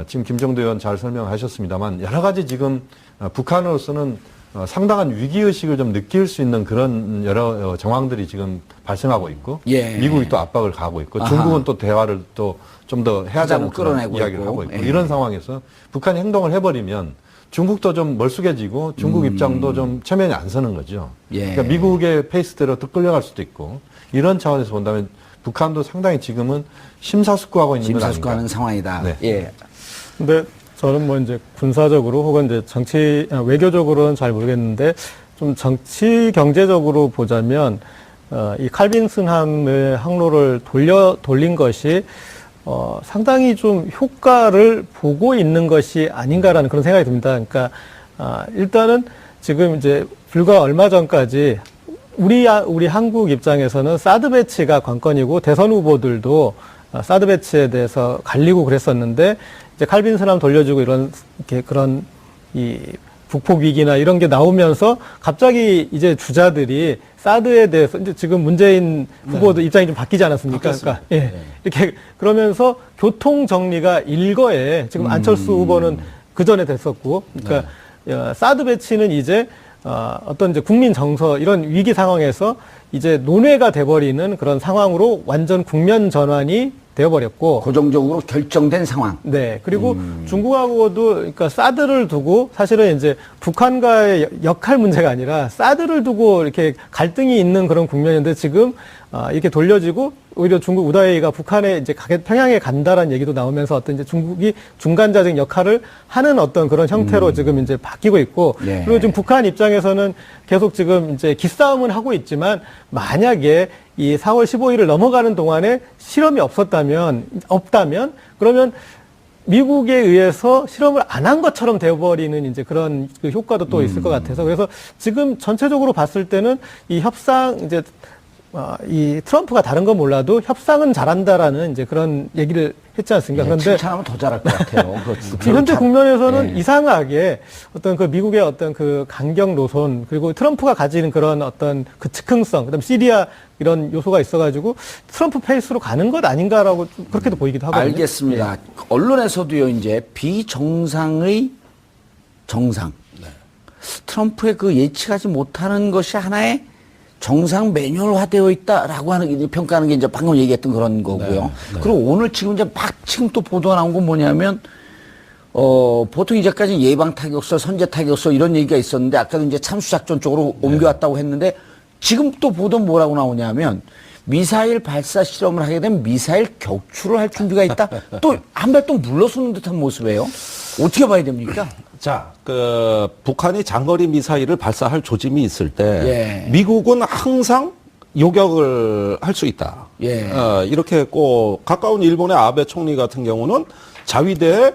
지금 김종대 의원 잘 설명하셨습니다만 여러 가지 지금 북한으로서는 상당한 위기의식을 좀 느낄 수 있는 그런 여러 정황들이 지금 발생하고 있고 예. 미국이 또 압박을 가하고 있고 아하. 중국은 또 대화를 또 좀 더 해야 되는 그런 끌어내고 이야기를 있고. 하고 있고 예. 이런 상황에서 북한이 행동을 해버리면 중국도 좀 멀쑥해지고 중국 입장도 좀 체면이 안 서는 거죠. 예. 그러니까 미국의 페이스대로 또 끌려갈 수도 있고 이런 차원에서 본다면 북한도 상당히 지금은 심사숙고하고 있는 건 심사숙고하는 아닌가. 상황이다. 네. 예. 근데 저는 뭐 이제 군사적으로 혹은 이제 외교적으로는 잘 모르겠는데 좀 정치 경제적으로 보자면 이 칼빈슨함의 항로를 돌린 것이 상당히 좀 효과를 보고 있는 것이 아닌가라는 그런 생각이 듭니다. 그러니까 일단은 지금 이제 불과 얼마 전까지 우리 한국 입장에서는 사드 배치가 관건이고 대선 후보들도 사드 배치에 대해서 갈리고 그랬었는데 이제 칼빈슨함 돌려주고 그런 이 북폭 위기나 이런 게 나오면서 갑자기 이제 주자들이 사드에 대해서 이제 지금 문재인 후보도 입장이 좀 바뀌지 않았습니까? 그러니까 예. 이렇게 그러면서 교통 정리가 일거에 지금 안철수 후보는 그 전에 됐었고 그러니까 사드 배치는 이제 어떤 이제 국민 정서 이런 위기 상황에서 이제 논외가 돼버리는 그런 상황으로 완전 국면 전환이 되어버렸고 고정적으로 결정된 상황. 네. 그리고 중국하고도 그러니까 사드를 두고 사실은 이제 북한과의 역할 문제가 아니라 사드를 두고 이렇게 갈등이 있는 그런 국면인데 지금 이렇게 돌려지고 오히려 중국 우다웨이가 북한에 이제 평양에 간다라는 얘기도 나오면서 어떤 이제 중국이 중간자적 역할을 하는 어떤 그런 형태로 지금 이제 바뀌고 있고 예. 그리고 지금 북한 입장에서는 계속 지금 이제 기싸움은 하고 있지만 만약에 이 4월 15일을 넘어가는 동안에 실험이 없다면 그러면 미국에 의해서 실험을 안 한 것처럼 되어버리는 이제 그런 그 효과도 또 있을 것 같아서 그래서 지금 전체적으로 봤을 때는 이 협상 이제 이 트럼프가 다른 건 몰라도 협상은 잘한다라는 이제 그런 얘기를 했지 않습니까? 예, 그런데 칭찬하면 더 잘할 것 같아요. 지금 현재 국면에서는 예. 이상하게 어떤 그 미국의 어떤 그 강경 노선 그리고 트럼프가 가지는 그런 어떤 그 즉흥성, 그다음 시리아 이런 요소가 있어가지고 트럼프 페이스로 가는 것 아닌가라고 좀 그렇게도 보이기도 하거든요. 알겠습니다. 언론에서도요, 이제 비정상의 정상. 트럼프의 그 예측하지 못하는 것이 하나의 정상 매뉴얼화되어 있다라고 하는 평가하는 게 이제 방금 얘기했던 그런 거고요. 그리고 오늘 지금 이제 막 지금 또 보도가 나온 건 뭐냐면 보통 이제까지 예방 타격설, 선제 타격설 이런 얘기가 있었는데 아까도 이제 참수작전 쪽으로 옮겨왔다고 했는데 지금 또 보도 뭐라고 나오냐면 미사일 발사 실험을 하게 되면 미사일 격추를 할 준비가 있다. 또 한 발 또 물러서는 듯한 모습이에요. 어떻게 봐야 됩니까? 자, 북한이 장거리 미사일을 발사할 조짐이 있을 때 예. 미국은 항상 요격을 할 수 있다. 예. 이렇게 했고 가까운 일본의 아베 총리 같은 경우는 자위대에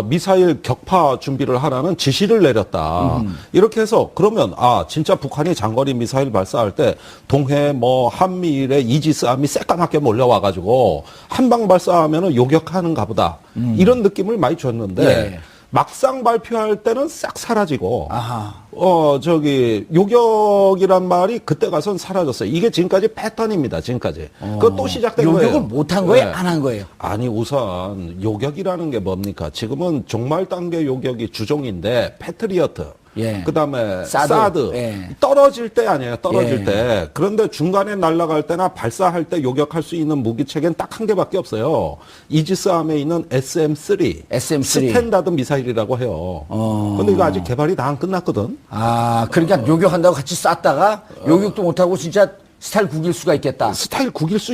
미사일 격파 준비를 하라는 지시를 내렸다. 이렇게 해서 그러면 진짜 북한이 장거리 미사일 발사할 때 동해 한미일의 이지스함이 새까맣게 몰려와 가지고 한 방 발사하면은 요격하는가 보다. 이런 느낌을 많이 줬는데 예. 막상 발표할 때는 싹 사라지고, 아하. 요격이란 말이 그때 가선 사라졌어요. 이게 지금까지 패턴입니다, 지금까지. 그거 또 시작된 거예요. 요격을 못한 거예요? 네. 안 한 거예요? 아니, 우선, 요격이라는 게 뭡니까? 지금은 종말 단계 요격이 주종인데, 패트리어트. 예. 그 다음에 사드. 사드. 예. 떨어질 때 아니에요, 떨어질 예. 때. 그런데 중간에 날아갈 때나 발사할 때 요격할 수 있는 무기체계는 딱 한 개밖에 없어요. 이지스함에 있는 SM-3. SM-3. 스탠다드 미사일이라고 해요. 근데 이거 아직 개발이 다 안 끝났거든. 그러니까 요격한다고 같이 쐈다가 요격도 못하고 진짜 스타일 구길 수가 있겠다. 스타일 구길 수